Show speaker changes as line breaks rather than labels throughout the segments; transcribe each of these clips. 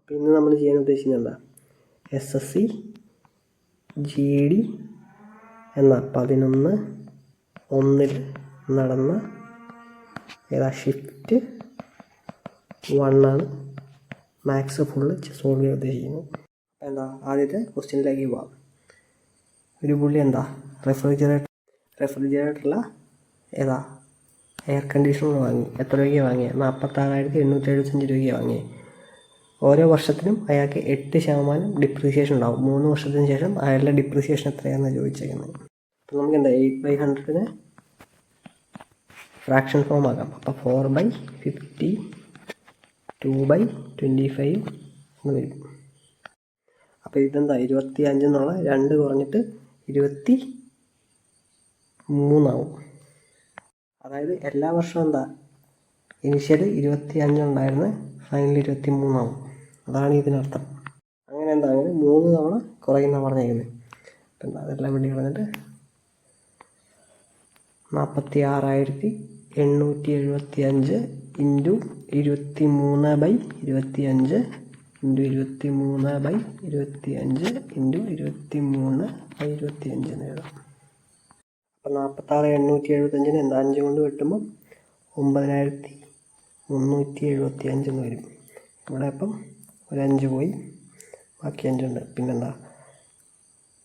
അപ്പോൾ ഇന്ന് നമ്മൾ ചെയ്യാൻ ഉദ്ദേശിക്കുന്നത് എന്താ, SSC GD എന്ന 11/1 നടന്ന ഷിഫ്റ്റ് 1 ആണ് മാത്സ് ഫുള്ള് സോൾവ് ചെയ്യാൻ ഉദ്ദേശിക്കുന്നത്. എന്താ, ആദ്യത്തെ ക്വസ്റ്റ്യനിലേക്ക് പോവാം. ഒരു പുള്ളി എന്താ റെഫ്രിജറേറ്ററിൽ എയർ കണ്ടീഷണർ വാങ്ങി. എത്ര രൂപയ്ക്ക് വാങ്ങിയത്? 46,875 രൂപയ്ക്ക് വാങ്ങി. ഓരോ വർഷത്തിനും അയാൾക്ക് 8% ഡിപ്രീസിയേഷൻ ഉണ്ടാവും. 3 വർഷത്തിന് ശേഷം അയാളുടെ ഡിപ്രീസിയേഷൻ എത്രയാണെന്ന് ചോദിച്ചേക്കുന്നത്. അപ്പോൾ നമുക്ക് എന്താ 8/100 ഫ്രാക്ഷൻ ഫോം ആക്കാം. അപ്പോൾ 4/50 2/25 എന്ന് വരും. അപ്പോൾ ഇതെന്താ 25 എന്നുള്ള 2 കുറഞ്ഞിട്ട് 23 ആവും. അതായത് എല്ലാ വർഷവും എന്താ ഇനിഷ്യൽ 25 ഉണ്ടായിരുന്നത് ഫൈനൽ 23 ആവും. അതാണ് ഇതിനർത്ഥം. അങ്ങനെ എന്താ 3 തവണ കുറയുന്ന പറഞ്ഞേക്കുന്നത്. അപ്പം എന്താ അതെല്ലാം വേണ്ടി കളഞ്ഞിട്ട് 46,875 ഇൻറ്റു 23/25 ഇൻറ്റു 23/25 ഇൻറ്റു 23/25 എന്ന് എഴുതാം. അപ്പം 46,875 എന്താ 5 കൊണ്ട് വെട്ടുമ്പോൾ 9,375 എന്ന് വരും. ഇവിടെ അപ്പം ഒരു 5 പോയി, ബാക്കി 5 ഉണ്ട്. പിന്നെന്താ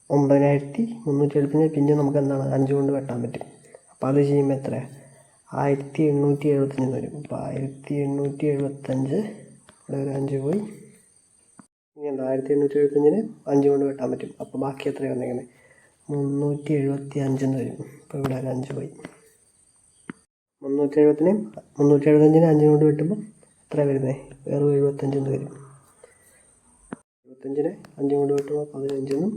9,375 പിന്നെ നമുക്ക് എന്താണ് 5 കൊണ്ട് വെട്ടാൻ പറ്റും. അപ്പോൾ അത് ചെയ്യുമ്പോൾ എത്ര 1,875 വരും. അപ്പോൾ 1,875 ഇവിടെ ഒരു 5 പോയി. ഇനി എന്താ 1,875 5 കൊണ്ട് വെട്ടാൻ പറ്റും. അപ്പോൾ ബാക്കി എത്രയാണ് വന്നിരിക്കുന്നത് 375 എന്ന് വരും. അപ്പോൾ ഇവിടെ ഒരു 5 പോയി. 375 5 കൊണ്ട് വെട്ടുമ്പോൾ എത്ര വരുന്നത് വേറെ 75 എന്ന് വരും. 75 5 കൊണ്ട് വെട്ടുമ്പോൾ 15 എന്നും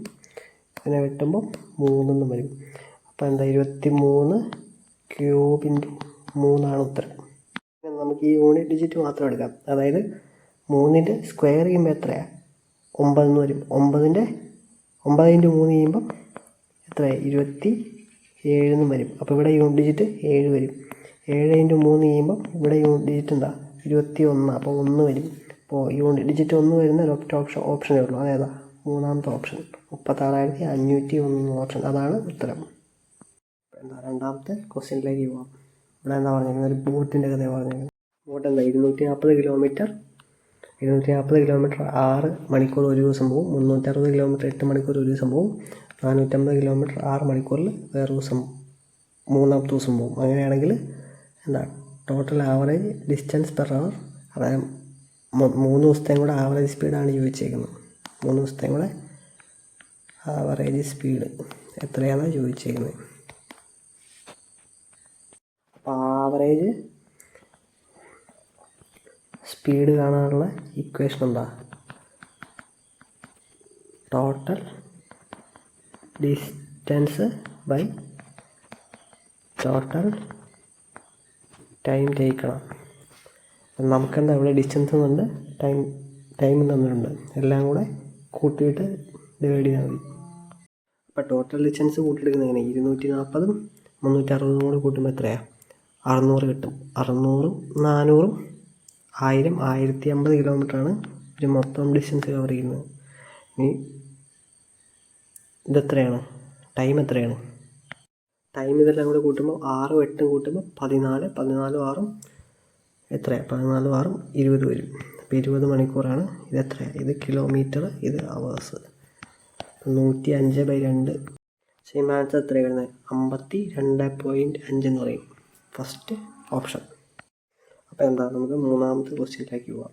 പിന്നെ വെട്ടുമ്പോൾ 3 എന്നും വരും. അപ്പോൾ എന്താ 23 ക്യൂബ് ഇൻറ്റു 3 ഉത്തരം. നമുക്ക് ഈ യൂണിറ്റ് ഡിജിറ്റ് മാത്രം എടുക്കാം. അതായത് 3ൻ്റെ സ്ക്വയർ ചെയ്യുമ്പോൾ എത്രയാണ് 9 എന്ന് വരും. 9 × 3 ചെയ്യുമ്പം എത്രയാണ് 27 എന്നും വരും. അപ്പോൾ ഇവിടെ യൂണിറ്റ് ഡിജിറ്റ് 7 വരും. 7 × 3 ചെയ്യുമ്പം ഇവിടെ യൂണിറ്റ് ഡിജിറ്റ് എന്താ 21. അപ്പോൾ 1 വരും. അപ്പോൾ യൂണിറ്റ് ഡിജിറ്റ് 1 വരുന്ന ഒരൊറ്റ ഓപ്ഷനേ ഉള്ളൂ. അതേതാ മൂന്നാമത്തെ ഓപ്ഷൻ 36,501 ഓപ്ഷൻ. അതാണ് ഉത്തരം. എന്താ രണ്ടാമത്തെ ക്വസ്റ്റ്യനിലേക്ക് പോകാം. ഇവിടെ എന്താ പറഞ്ഞിരിക്കുന്നത് ഒരു ബോട്ടിൻ്റെ കഥ പറഞ്ഞിരിക്കുന്നത്. ബോട്ട് എന്താ 240 കിലോമീറ്റർ 6 മണിക്കൂർ ഒരു ദിവസം പോവും. 360 കിലോമീറ്റർ 8 മണിക്കൂർ ഒരു ദിവസം പോവും. 450 കിലോമീറ്റർ 6 മണിക്കൂറിൽ വേറെ ദിവസം മൂന്നാമത്തെ ദിവസം പോവും. അങ്ങനെയാണെങ്കിൽ എന്താ total average distance per hour, അതായത് 3 ദിവസത്തെയും കൂടെ ആവറേജ് സ്പീഡാണ് ചോദിച്ചേക്കുന്നത്. 3 ദിവസത്തെയും കൂടെ ആവറേജ് സ്പീഡ് എത്രയാണെന്ന് ചോദിച്ചേക്കുന്നത്. അപ്പോൾ ആവറേജ് സ്പീഡ് കാണാനുള്ള ഇക്വേഷൻ എന്താ total distance by total time ടേക്കണം. നമുക്കെന്താ ഇവിടെ ഡിസ്റ്റൻസ് എന്നുണ്ട്, ടൈം തന്നിട്ടുണ്ട്. എല്ലാം കൂടെ കൂട്ടിയിട്ട് ഡിവൈഡ് ചെയ്താൽ മതി. അപ്പോൾ ടോട്ടൽ ഡിസ്റ്റൻസ് കൂട്ടിയെടുക്കുന്നത് എങ്ങനെ 240 360 കൂടെ കൂട്ടുമ്പോൾ എത്രയാണ് 600 കിട്ടും. 600 400 1000 1050 കിലോമീറ്ററാണ് ഒരു മൊത്തം ഡിസ്റ്റൻസ് കവർ ചെയ്യുന്നത്. ഇനി ഇതെത്രയാണ് ടൈം എത്രയാണ്? ടൈം ഇതെല്ലാം കൂടെ കൂട്ടുമ്പോൾ 6 8 കൂട്ടുമ്പോൾ 14 14 6 എത്രയാണ് 14 6 20 വരും. അപ്പോൾ 20 മണിക്കൂറാണ്. ഇത് എത്രയാണ്? ഇത് കിലോമീറ്റർ, ഇത് അവേഴ്സ്. 105/2 സെയിം ആൻസർ എത്രയാണ് വരുന്നത് 52.5 എന്ന് പറയും ഫസ്റ്റ് ഓപ്ഷൻ. അപ്പോൾ എന്താ നമുക്ക് മൂന്നാമത്തെ ക്വസ്റ്റ്യനിലേക്ക് പോവാം.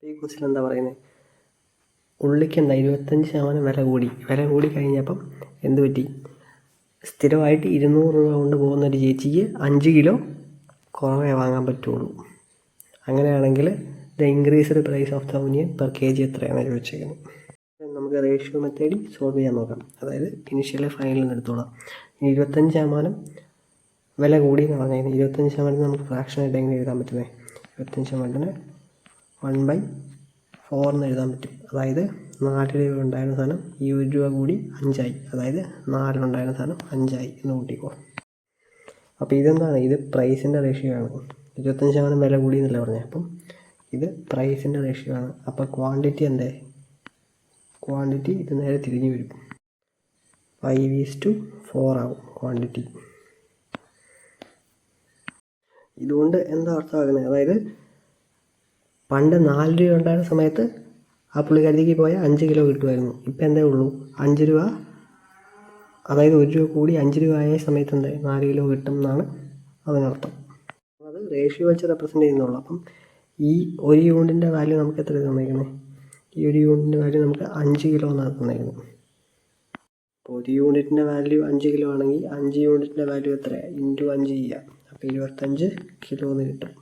ഈ ക്വസ്റ്റ്യൻ എന്താ പറയുന്നത്, ഉള്ളിക്ക് എന്താ 25% വില കൂടി കഴിഞ്ഞപ്പം എന്ത് പറ്റി, സ്ഥിരമായിട്ട് 200 രൂപ കൊണ്ട് പോകുന്ന ഒരു ചേച്ചിക്ക് 5 കിലോ കുറവേ വാങ്ങാൻ പറ്റുള്ളൂ. അങ്ങനെയാണെങ്കിൽ the increased price of the onion per kg എത്രയാണെന്ന് ചോദിച്ചേക്കുന്നത്. നമുക്ക് റേഷ്യോ മെത്തേഡിൽ സോൾവ് ചെയ്യാൻ നോക്കാം. അതായത് ഇനിഷ്യലെ ഫൈനലിൽ നിന്ന് എടുത്തോളാം. 25% വില കൂടി എന്ന് പറഞ്ഞാൽ 25% നമുക്ക് ഫ്രാക്ഷനായിട്ട് എങ്ങനെ എഴുതാൻ പറ്റുന്നത് 25% 1/4 എന്ന് എഴുതാൻ പറ്റും. അതായത് 4 രൂപ ഉണ്ടായിരുന്ന സാധനം 20 രൂപ കൂടി 5 ആയി. അതായത് 4 ഉണ്ടായിരുന്ന സാധനം 5 ആയി എന്ന് കൂട്ടിക്കോ. അപ്പോൾ ഇതെന്താണ്, ഇത് പ്രൈസിൻ്റെ റേഷ്യോ ആണ്. 25% വില കൂടി എന്നല്ല പറഞ്ഞത്. അപ്പം ഇത് പ്രൈസിൻ്റെ റേഷ്യോ ആണ്. അപ്പോൾ ക്വാണ്ടിറ്റി എന്തേ, ക്വാണ്ടിറ്റി ഇത് നേരെ തിരിഞ്ഞ് വരും. 5:4 ആവും ക്വാണ്ടിറ്റി. ഇതുകൊണ്ട് എന്താ അർത്ഥമാക്കുന്നത്, അതായത് പണ്ട് 4 രൂപ ഉണ്ടായിരുന്ന സമയത്ത് ആ പുള്ളിക്കാരിക്ക് പോയാൽ 5 കിലോ കിട്ടുമായിരുന്നു. ഇപ്പം എന്തേ ഉള്ളൂ 5 രൂപ, അതായത് 1 രൂപ കൂടി 5 രൂപ ആയ സമയത്ത് എന്തേ 4 കിലോ കിട്ടും എന്നാണ് അതിനർത്ഥം. അത് റേഷ്യോ വെച്ച് റെപ്രസെൻ്റ് ചെയ്യുന്നുള്ളൂ. അപ്പം ഈ 1 യൂണിറ്റിൻ്റെ വാല്യൂ നമുക്ക് എത്ര തന്നിരിക്കുന്നത്, ഈ 1 യൂണിറ്റിൻ്റെ വാല്യൂ നമുക്ക് 5 കിലോ എന്നാണ് തന്നിരിക്കുന്നത്. അപ്പോൾ 1 യൂണിറ്റിൻ്റെ വാല്യൂ 5 കിലോ ആണെങ്കിൽ 5 യൂണിറ്റിൻ്റെ വാല്യൂ എത്ര, ഇൻറ്റു 5 ചെയ്യുക. അപ്പോൾ 25 കിലോ എന്ന് കിട്ടും.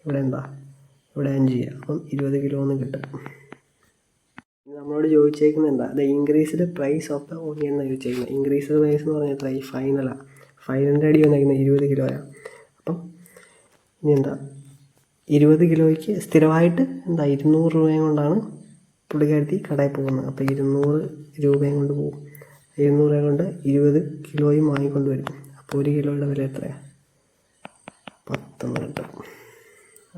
ഇവിടെ എന്താ, ഇവിടെ 5 ചെയ്യുക, അപ്പം 20 കിലോ എന്ന് കിട്ടും. നമ്മളോട് ചോദിച്ചേക്കുന്നത് എന്താ, the increased price of the onion എന്ന് ചോദിച്ചേക്കുന്നത്. ഇൻക്രീസ്ഡ് പ്രൈസ് എന്ന് പറഞ്ഞാൽ എത്ര, ഈ ഫൈനലാണ്. ഫൈനലിൻ്റെ അടി വന്നിരിക്കുന്നത് 20 കിലോയാണ്. അപ്പം ഇനി എന്താ, 20 കിലോയ്ക്ക് സ്ഥിരമായിട്ട് എന്താ 200 രൂപയും കൊണ്ടാണ് പുള്ളിക്കാരത്തി കടയിൽ പോകുന്നത്. അപ്പോൾ 200 രൂപയും കൊണ്ട് പോകും. 200 രൂപ കൊണ്ട് 20 കിലോയും വാങ്ങിക്കൊണ്ട് വരും. അപ്പോൾ 1 കിലോയുടെ വില എത്രയാണ്, 10 കിട്ടും.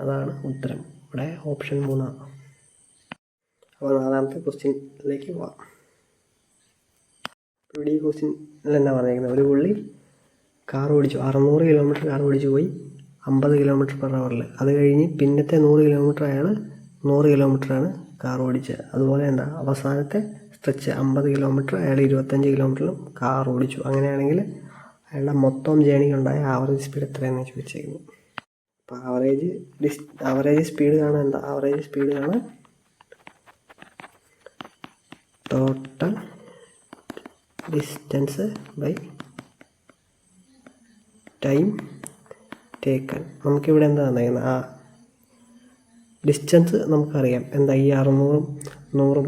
അതാണ് ഉത്തരം. ഇവിടെ ഓപ്ഷൻ 3 ആണ്. അപ്പോൾ 4ാമത്തെ ക്വസ്റ്റ്യനിലേക്ക് പോവാം. ഇവിടെ ഈ ക്വസ്റ്റ്യനിൽ എന്നാ പറഞ്ഞേക്കുന്നത്, ഒരു പുള്ളി കാർ ഓടിച്ചു, 600 കിലോമീറ്റർ കാർ ഓടിച്ചു പോയി 50 km/h. അത് കഴിഞ്ഞ് പിന്നത്തെ 100 കിലോമീറ്റർ അയാൾ 100 കിലോമീറ്ററാണ് കാർ ഓടിച്ചത്. അതുപോലെ എന്താ അവസാനത്തെ സ്ട്രെച്ച് 50 കിലോമീറ്റർ അയാൾ 25 കിലോമീറ്ററിലും കാർ ഓടിച്ചു. അങ്ങനെയാണെങ്കിൽ അയാളുടെ മൊത്തം ജേണിക്കുണ്ടായ ആവറേജ് സ്പീഡ് എത്രയാണെന്ന് ചോദിച്ചേക്കുന്നു. അപ്പോൾ ആവറേജ് സ്പീഡ് കാണാൻ എന്താ, ആവറേജ് സ്പീഡ് കാണാൻ total distance by time taken. നമുക്കിവിടെ എന്താ തന്നിരിക്കുന്നത്, ആ ഡിസ്റ്റൻസ് നമുക്കറിയാം എന്താ, ഈ 600-ഉം 100-ഉം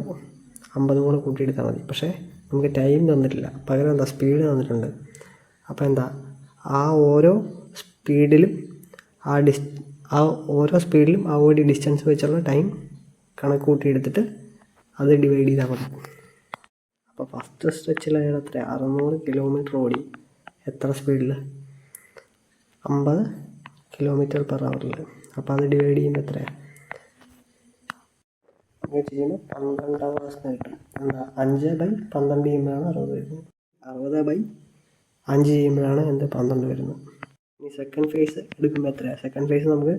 50-ഉം കൂടെ കൂട്ടിയെടുത്താൽ മതി. പക്ഷേ നമുക്ക് ടൈം തന്നിട്ടില്ല, പകരം എന്താ സ്പീഡ് തന്നിട്ടുണ്ട്. അപ്പോൾ എന്താ, ആ ഓരോ സ്പീഡിലും ആ ഒരു ഡിസ്റ്റൻസ് വെച്ചുള്ള ടൈം കണക്ക് കൂട്ടിയെടുത്തിട്ട് അത് ഡിവൈഡ് ചെയ്താൽ മതി. അപ്പോൾ ഫസ്റ്റ് സ്ട്രെച്ചിൽ അയാൾ എത്ര, 600 കിലോമീറ്റർ ഓടി, എത്ര സ്പീഡിൽ, 50 km/h. അപ്പോൾ അത് ഡിവൈഡ് ചെയ്യുമ്പോൾ എത്രയാണ്, അങ്ങനെ ചെയ്യുമ്പോൾ 12 hours കിട്ടും. എന്താ 5/12 ചെയ്യുമ്പോഴാണ് 60 വരുന്നത്. 60/5 ചെയ്യുമ്പോഴാണ് 12 വരുന്നത്. ഇനി സെക്കൻഡ് ഫേസ് എടുക്കുമ്പോൾ എത്രയാണ്, സെക്കൻഡ് ഫേസ് നമുക്ക്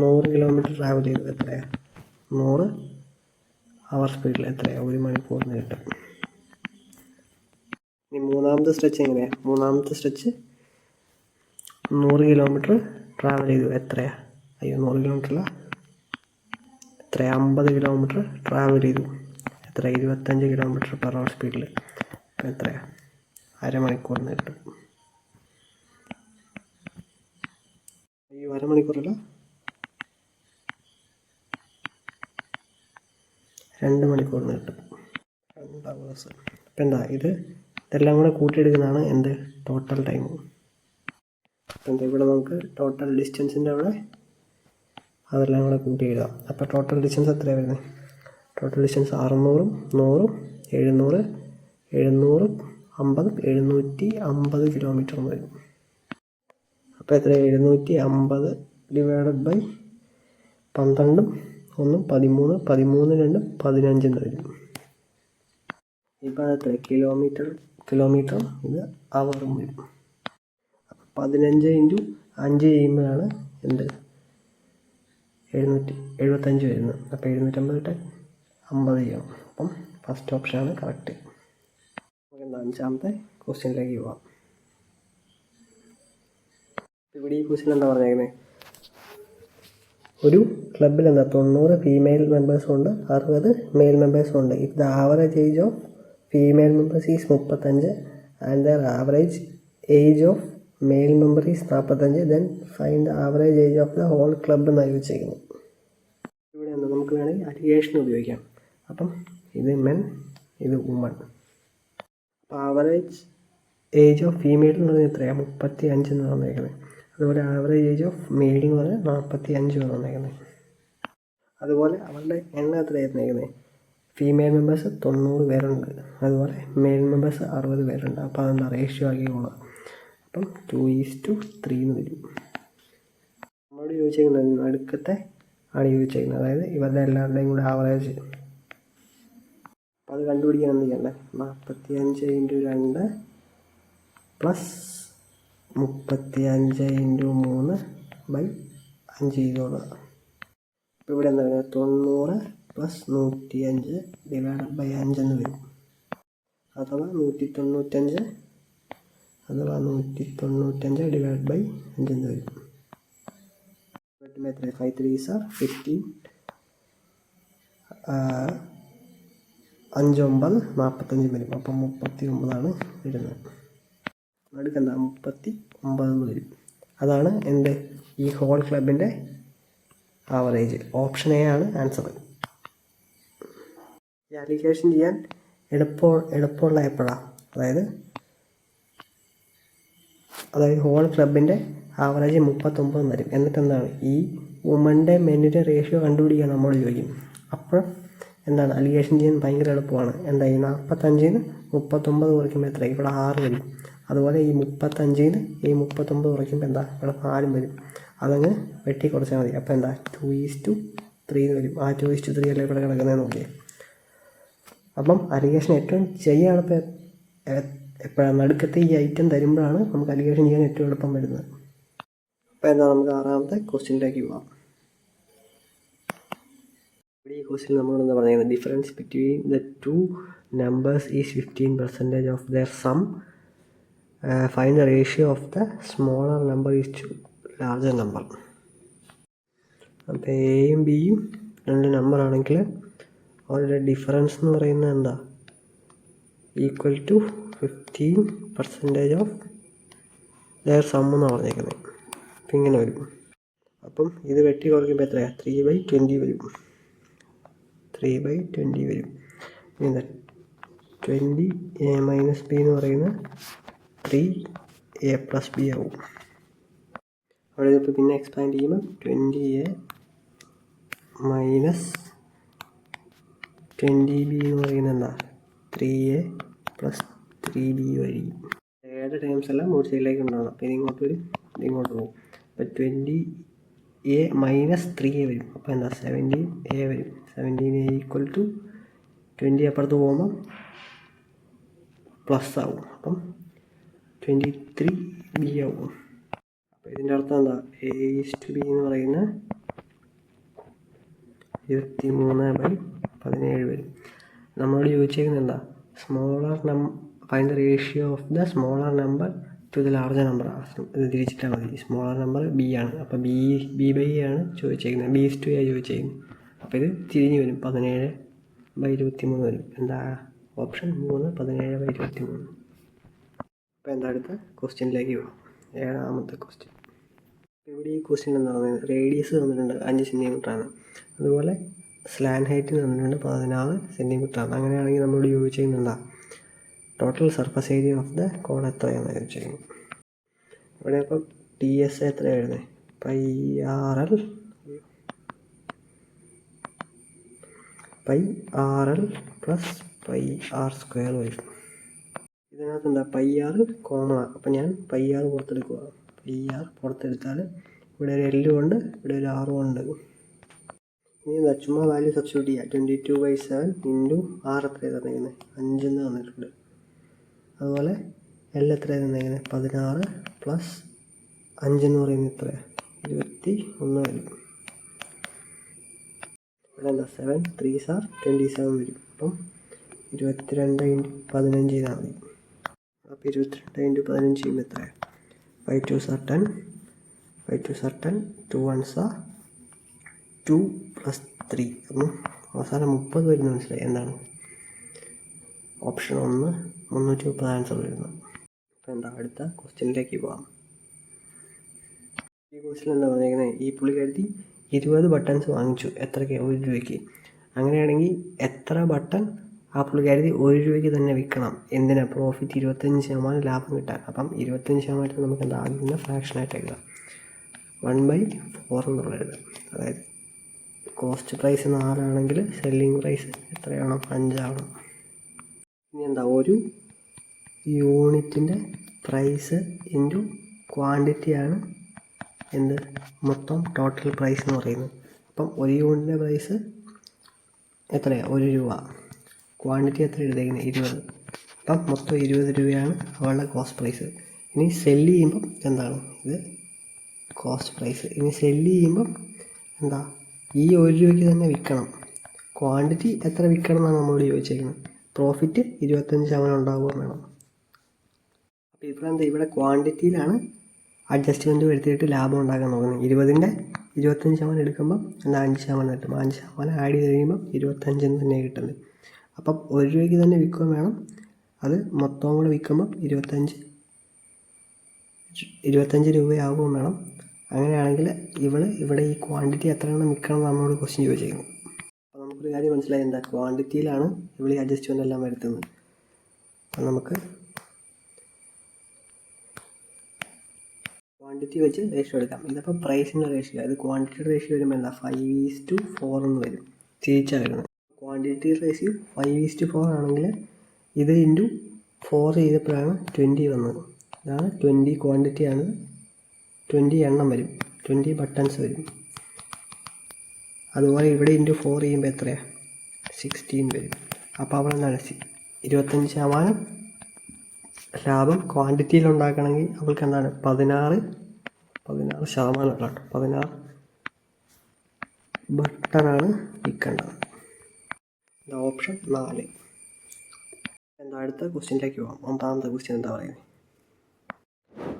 100 കിലോമീറ്റർ ട്രാവൽ ചെയ്തു, എത്രയാണ് 100 അവർ സ്പീഡിൽ എത്രയാണ് 1 മണിക്കൂറിന് കിട്ടും. ഇനി മൂന്നാമത്തെ സ്ട്രെച്ച് എങ്ങനെയാണ്, മൂന്നാമത്തെ സ്ട്രെച്ച് 100 കിലോമീറ്റർ ട്രാവൽ ചെയ്തു, എത്രയാണ്, 100 കിലോമീറ്ററില്ല, എത്രയാണ് 50 കിലോമീറ്റർ ട്രാവൽ ചെയ്തു, എത്ര 25 km/h സ്പീഡിൽ, എത്രയാണ് അരമണിക്കൂറിന് കിട്ടും. ഈ അരമണിക്കൂറല്ല 2 മണിക്കൂറിന് കിട്ടും, 2 hours. അപ്പം എന്താ ഇതെല്ലാം കൂടെ കൂട്ടിയെടുക്കുന്നതാണ് എന്ത്, ടോട്ടൽ ടൈം. അപ്പം എന്താ ഇവിടെ നമുക്ക് ടോട്ടൽ ഡിസ്റ്റൻസിൻ്റെ അവിടെ അതെല്ലാം കൂടെ കൂട്ടി എഴുതാം. അപ്പോൾ ടോട്ടൽ ഡിസ്റ്റൻസ് എത്രയാണ് വരുന്നത്, ടോട്ടൽ ഡിസ്റ്റൻസ് 600-ഉം 100-ഉം 700, 700-ഉം 50-ഉം 750 കിലോമീറ്റർ എന്ന് വരും. അപ്പോൾ എത്ര, 750 ഡിവൈഡഡ് ബൈ 12-ഉം 1-ഉം 13, 13 2-ഉം 15 എന്ന് വരും. ഇപ്പോൾ അതെത്ര കിലോമീറ്റർ, ഇത് അവറും വരും. 15 × 5 ചെയ്യുമ്പോഴാണ് 775 വരുന്നത്. അപ്പോൾ 750 50 ചെയ്യണം. അപ്പം ഫസ്റ്റ് ഓപ്ഷനാണ് കറക്റ്റ്. നമുക്ക് 5ാമത്തെ ക്വസ്റ്റ്യനിലേക്ക് പോവാം. ഇവിടെ ഈ ക്വസ്റ്റ്യൻ എന്താ പറഞ്ഞേക്കുന്നത്, ഒരു ക്ലബിൽ 90 ഫീമെയിൽ മെമ്പേഴ്സും ഉണ്ട്, 60 മെയിൽ മെമ്പേഴ്സും ഉണ്ട്. If the average age of female members is 35 and the average age of male member is 45, then find the average age of the whole club എന്നാണ് ചോദിച്ചേക്കുന്നത്. ഇവിടെ എന്താ, നമുക്ക് വേണമെങ്കിൽ അലിഗേഷൻ ഉപയോഗിക്കാം. അപ്പം ഇത് മെൻ, ഇത് വുമൺ. അപ്പോൾ ആവറേജ് ഏജ് ഓഫ് ഫീമെയിൽ എന്ന് പറഞ്ഞാൽ എത്രയാണ്, 35 എന്ന് പറഞ്ഞേക്കുന്നത്. അതുപോലെ ആവറേജ് ഏജ് ഓഫ് മെയിൽ എന്ന് പറഞ്ഞാൽ 45 എന്ന് പറഞ്ഞേക്കുന്നത്. അതുപോലെ അവരുടെ എണ്ണം എത്രയായിരുന്നേക്കുന്നത്, ഫീമെയിൽ മെമ്പേഴ്സ് 90 പേരുണ്ട്, അതുപോലെ മെയിൽ മെമ്പേഴ്സ് 60 പേരുണ്ട്. അപ്പോൾ അതെന്താ റേഷ്യോ ആക്കിയുള്ളത്, അപ്പം 2:3 എന്ന് വരും. നമ്മളോട് ചോദിച്ചിരിക്കുന്നത് നടുക്കത്തെ ആണ് ചോദിച്ചിരിക്കുന്നത്, അതായത് ഇവരുടെ എല്ലാവരുടെയും കൂടെ ആവറേജ്. അപ്പോൾ അത് കണ്ടുപിടിക്കാൻ എന്ത് ചെയ്യണ്ടേ? 45 × 2 പ്ലസ് 35 × 3 ബൈ 5 ചെയ്തോളുക. അപ്പോൾ ഇവിടെ എന്താ പറയുക? 90 പ്ലസ് 105 ഡിവൈഡ് ബൈ 5 എന്ന് വരും. അഥവാ 195 ഡിവൈഡ് ബൈ 5 എന്ന് വരും. എത്ര? 5 3s are 15, 5 9 45 വരും. അപ്പം 39 വരുന്നത്. നടുക്കെന്താ? 39 വരും. അതാണ് എൻ്റെ ഈ ഹോൾ ക്ലബിൻ്റെ ആവറേജ്. ഓപ്ഷൻ എ ആണ് ആൻസർ. ഈ ആപ്ലിക്കേഷൻ ചെയ്യാൻ എളുപ്പമുള്ള എപ്പോഴാണ്? അതായത് ഹോൾ ക്ലബിൻ്റെ ആവറേജ് 39 വരും. എന്നിട്ട് എന്താണ്? ഈ വുമൻ്റെ മെന്നിൻ്റെ റേഷ്യോ കണ്ടുപിടിക്കാൻ നമ്മൾ ചോദിക്കും. അപ്പോൾ എന്താണ്? അലിഗേഷൻ ചെയ്യാൻ ഭയങ്കര എളുപ്പമാണ്. എന്തായി? 45 ന് 39 കുറയ്ക്കുമ്പോൾ എത്ര? ഇവിടെ 6 വരും. അതുപോലെ ഈ 35 ന് ഈ 39 കുറയ്ക്കുമ്പോൾ എന്താ? ഇവിടെ 4 വരും. അതങ്ങ് വെട്ടി കുറച്ചാൽ മതി. അപ്പോൾ എന്താ? 2:3 വരും. ആ 2:3 അല്ലേ ഇവിടെ കിടക്കുന്നതെന്ന് നോക്കിയേ. അപ്പം അലിഗേഷൻ ഏറ്റവും ചെയ്യാൻ എളുപ്പം എപ്പോഴാണ്? നടുക്കത്തെ ഈ ഐറ്റം തരുമ്പോഴാണ് നമുക്ക് അലിഗേഷൻ ചെയ്യാൻ ഏറ്റവും എളുപ്പം വരുന്നത്. അപ്പോൾ എന്താ? നമുക്ക് 6ാമത്തെ ക്വസ്റ്റ്യനിലേക്ക് പോകാം. ഇവിടെ ഈ ക്വസ്റ്റ്യൻ നമ്മളോട് എന്താ പറയുന്നത്? Difference between the two numbers is 15% of their sum. Find the ratio of the smaller number is to larger number. അപ്പോൾ എയും ബിയും 2 നമ്പറാണെങ്കിൽ അവരുടെ ഡിഫറൻസ് എന്ന് പറയുന്നത് എന്താ? Equal to 15% of their sum എന്നാണ് പറഞ്ഞേക്കുന്നത്. അപ്പം ഇങ്ങനെ വരും. അപ്പം ഇത് വെട്ടി കുറയ്ക്കുമ്പോൾ എത്രയാണ്? 3/20 വരും. 3/20 വരും. എന്താ? 20a - b എന്ന് പറയുന്നത് 3a + b ആവും. അവിടെ ഇതിപ്പോൾ പിന്നെ എക്സ്പാൻഡ് ചെയ്യുമ്പോൾ 20a - 20b എന്ന് പറയുന്നത് എന്താ? 3a + 3b വഴി. എയുടെ ടേംസ് എല്ലാം ഒരു സൈഡിലേക്ക് ഉണ്ടാവണം. അപ്പോൾ ഇതിങ്ങോട്ട് വരും, ഇതിങ്ങോട്ട് പോകും. അപ്പോൾ 20a - 3a വരും. അപ്പോൾ എന്താ? 17a വരും. 17a = 20 അപ്പുറത്ത് പോകുമ്പം പ്ലസ് ആവും. അപ്പം 23b ആവും. അപ്പോൾ ഇതിൻ്റെ അർത്ഥം എന്താ? a/b എന്ന് പറയുന്നത് 23/17 വരും. നമ്മളോട് ചോദിച്ചേക്കുന്നത് എന്താ? Find the ratio of the smaller number two the larger number. ഇത് തിരിച്ചിട്ടാൽ മതി. സ്മോളർ നമ്പർ ബി ആണ്. അപ്പോൾ b/a ആണ് ചോദിച്ചേക്കുന്നത്. b/a ചോദിച്ചേക്കുന്നത്. അപ്പോൾ ഇത് തിരിഞ്ഞ് വരും. 17/23 വരും. എന്താ? ഓപ്ഷൻ 3 17/23. അപ്പോൾ എന്താ? അടുത്ത ക്വസ്റ്റ്യനിലേക്ക് പോകാം. 7ാമത്തെ ക്വസ്റ്റ്യൻ. ഇവിടെ ഈ ക്വസ്റ്റ്യൻ എന്താ പറയുന്നത്? റേഡിയസ് തന്നിട്ടുണ്ട് 5 സെൻറ്റിമീറ്ററാണ്. അതുപോലെ സ്ലാൻ ഹൈറ്റ് തന്നിട്ടുണ്ട് 16 സെൻറ്റിമീറ്ററാണ്. അങ്ങനെയാണെങ്കിൽ നമ്മളോട് ചോദിച്ചിരിക്കുന്നത് എന്താ? Total surface area of the cone എത്രയാണെന്ന് ചോദിച്ചിരിക്കുന്നത്. ഇവിടെ അപ്പം TS എത്രയാണ് എഴുതുന്നത്? πRL പ്ലസ് πR² വരും. ഇതിനകത്ത് എന്താ? πR കോമൺ ആണ്. അപ്പം ഞാൻ πR പുറത്തെടുക്കുക. πR പുറത്തെടുത്താൽ ഇവിടെ ഒരു L ഉണ്ട്, ഇവിടെ ഒരു R ഉണ്ട്. ഇനി എന്താ? ചുമ്മാ വാല്യൂ സബ്സ്റ്റിറ്റ്യൂട്ട് ചെയ്യുക. 22/7 × R എത്രയാണ് തന്നിരിക്കുന്നത്? 5 എന്ന് തന്നിട്ടുണ്ട്. അതുപോലെ L എത്രയാണ് തന്നിരിക്കുന്നത്? 16 പ്ലസ് 5 എന്ന് പറയുന്നത് എത്രയാണ്? 21 വരും. ഇവിടെ എന്താ? 7 3s are 27 വരും. അപ്പം 22 × 15 ചെയ്താൽ മതി. അപ്പോൾ 22 × 15 ചെയ്യുമ്പോൾ എത്രയാണ്? 5 2s are 10, 5 2s are 10, 2 1s are 2 + 3. അപ്പം അവസാനം 30 വരുന്നത് മനസ്സിലായി. എന്താണ്? ഓപ്ഷൻ 1 330 ആൻസർ വരുന്നത്. അപ്പോൾ എന്താ? അടുത്ത ക്വസ്റ്റ്യനിലേക്ക് പോകാം. ഈ ക്വസ്റ്റ്യൻ എന്താ പറഞ്ഞിരിക്കുന്നത്? ഈ പുള്ളിക്കാരത്തി 20 ബട്ടൺസ് വാങ്ങിച്ചു. എത്രയ്ക്ക്? 1 രൂപയ്ക്ക്. അങ്ങനെയാണെങ്കിൽ എത്ര ബട്ടൺ ആ പുള്ളിക്കാരത്തി 1 രൂപയ്ക്ക് തന്നെ വിൽക്കണം? എന്തിനാ? പ്രോഫിറ്റ് 25% ലാഭം കിട്ടാൻ. അപ്പം 25% നമുക്ക് എന്താ? ആദ്യം ഫ്രാക്ഷനായിട്ട് എഴുതാം. 1/4 എന്നുള്ള എഴുതാം. അതായത് കോസ്റ്റ് പ്രൈസ് 4 ആണെങ്കിൽ സെല്ലിങ് പ്രൈസ് എത്രയാണോ? 5 ആവണം. ഇനി എന്താ? ഒരു യൂണിറ്റിൻ്റെ പ്രൈസ് ഇൻറ്റു ക്വാണ്ടിറ്റിയാണ് എന്ത് മൊത്തം ടോട്ടൽ പ്രൈസ് എന്ന് പറയുന്നത്. അപ്പം ഒരു യൂണിറ്റിൻ്റെ പ്രൈസ് എത്രയാണ്? 1 രൂപ. ക്വാണ്ടിറ്റി എത്ര എടുത്തേക്കുന്നത്? 20. അപ്പം മൊത്തം 20 രൂപയാണ് അവളുടെ കോസ്റ്റ് പ്രൈസ്. ഇനി സെല്ല് ചെയ്യുമ്പം എന്താണ്? ഇത് കോസ്റ്റ് പ്രൈസ്. ഇനി സെല്ല് ചെയ്യുമ്പം എന്താ? ഈ 1 രൂപയ്ക്ക് തന്നെ വിൽക്കണം. ക്വാണ്ടിറ്റി എത്ര വിൽക്കണം എന്നാണ് നമ്മളോട് ചോദിച്ചേക്കുന്നത്. പ്രോഫിറ്റ് 25% ഉണ്ടാവുകയും വേണം. അപ്പോൾ ഇവിടെ എന്താ? ഇവിടെ ക്വാണ്ടിറ്റിയിലാണ് അഡ്ജസ്റ്റ്മെൻറ്റ് വരുത്തിയിട്ട് ലാഭം ഉണ്ടാക്കാൻ നോക്കുന്നത്. 20ൻ്റെ 25% എടുക്കുമ്പം എന്താ 5% കിട്ടും. 5% ആഡ് ചെയ്ത് കഴിയുമ്പം 25 തന്നെ കിട്ടുന്നത്. അപ്പം 1 രൂപയ്ക്ക് തന്നെ വിൽക്കുകയും വേണം. അത് മൊത്തം കൂടെ വിൽക്കുമ്പം 25 രൂപയാവുകയും വേണം. അങ്ങനെയാണെങ്കിൽ ഇവിടെ ഈ ക്വാണ്ടിറ്റി എത്രയാണ് വിൽക്കണം എന്ന് നമ്മളോട് ക്വസ്റ്റ്യൻ ചോദിച്ചേക്കുന്നത്. അപ്പോൾ നമുക്കൊരു കാര്യം മനസ്സിലായി, എന്താ? ക്വാണ്ടിറ്റിയിലാണ് ഈ അഡ്ജസ്റ്റ്മെൻ്റ് എല്ലാം വരുത്തുന്നത്. അപ്പം നമുക്ക് ക്വാണ്ടിറ്റി വെച്ച് റേഷ്യോ എടുക്കാം. ഇതിപ്പോൾ പ്രൈസിൻ്റെ റേഷ്യോ, അത് ക്വാണ്ടിറ്റിയുടെ റേഷ്യോ വരുമ്പോൾ എന്താ? 5:4 എന്ന് വരും. തിരിച്ചാണ് വരുന്നത്. ക്വാണ്ടിറ്റി റേഷ്യോ 5:4 ആണെങ്കിൽ ഇത് ഇൻറ്റു 4 ചെയ്തപ്പോഴാണ് 20 വന്നത്. ഇതാണ് 20 ക്വാണ്ടിറ്റിയാണ്. 20 എണ്ണം വരും, 20 ബട്ടൺസ് വരും. അതുപോലെ ഇവിടെ ഇൻറ്റു 4 ചെയ്യുമ്പോൾ എത്രയാണ്? 16 വരും. അപ്പോൾ അവിടെ എന്താണ്? 25% ലാഭം ക്വാണ്ടിറ്റിയിൽ ഉണ്ടാക്കണമെങ്കിൽ അവൾക്ക് എന്താണ്? 16% ബട്ടണാണ് വിൽക്കേണ്ടത്. ഓപ്ഷൻ 4. എന്താ? അടുത്ത ക്വസ്റ്റ്യനിലേക്ക് പോകാം. 9ാമത്തെ ക്വസ്റ്റ്യൻ എന്താ പറയുന്നത്?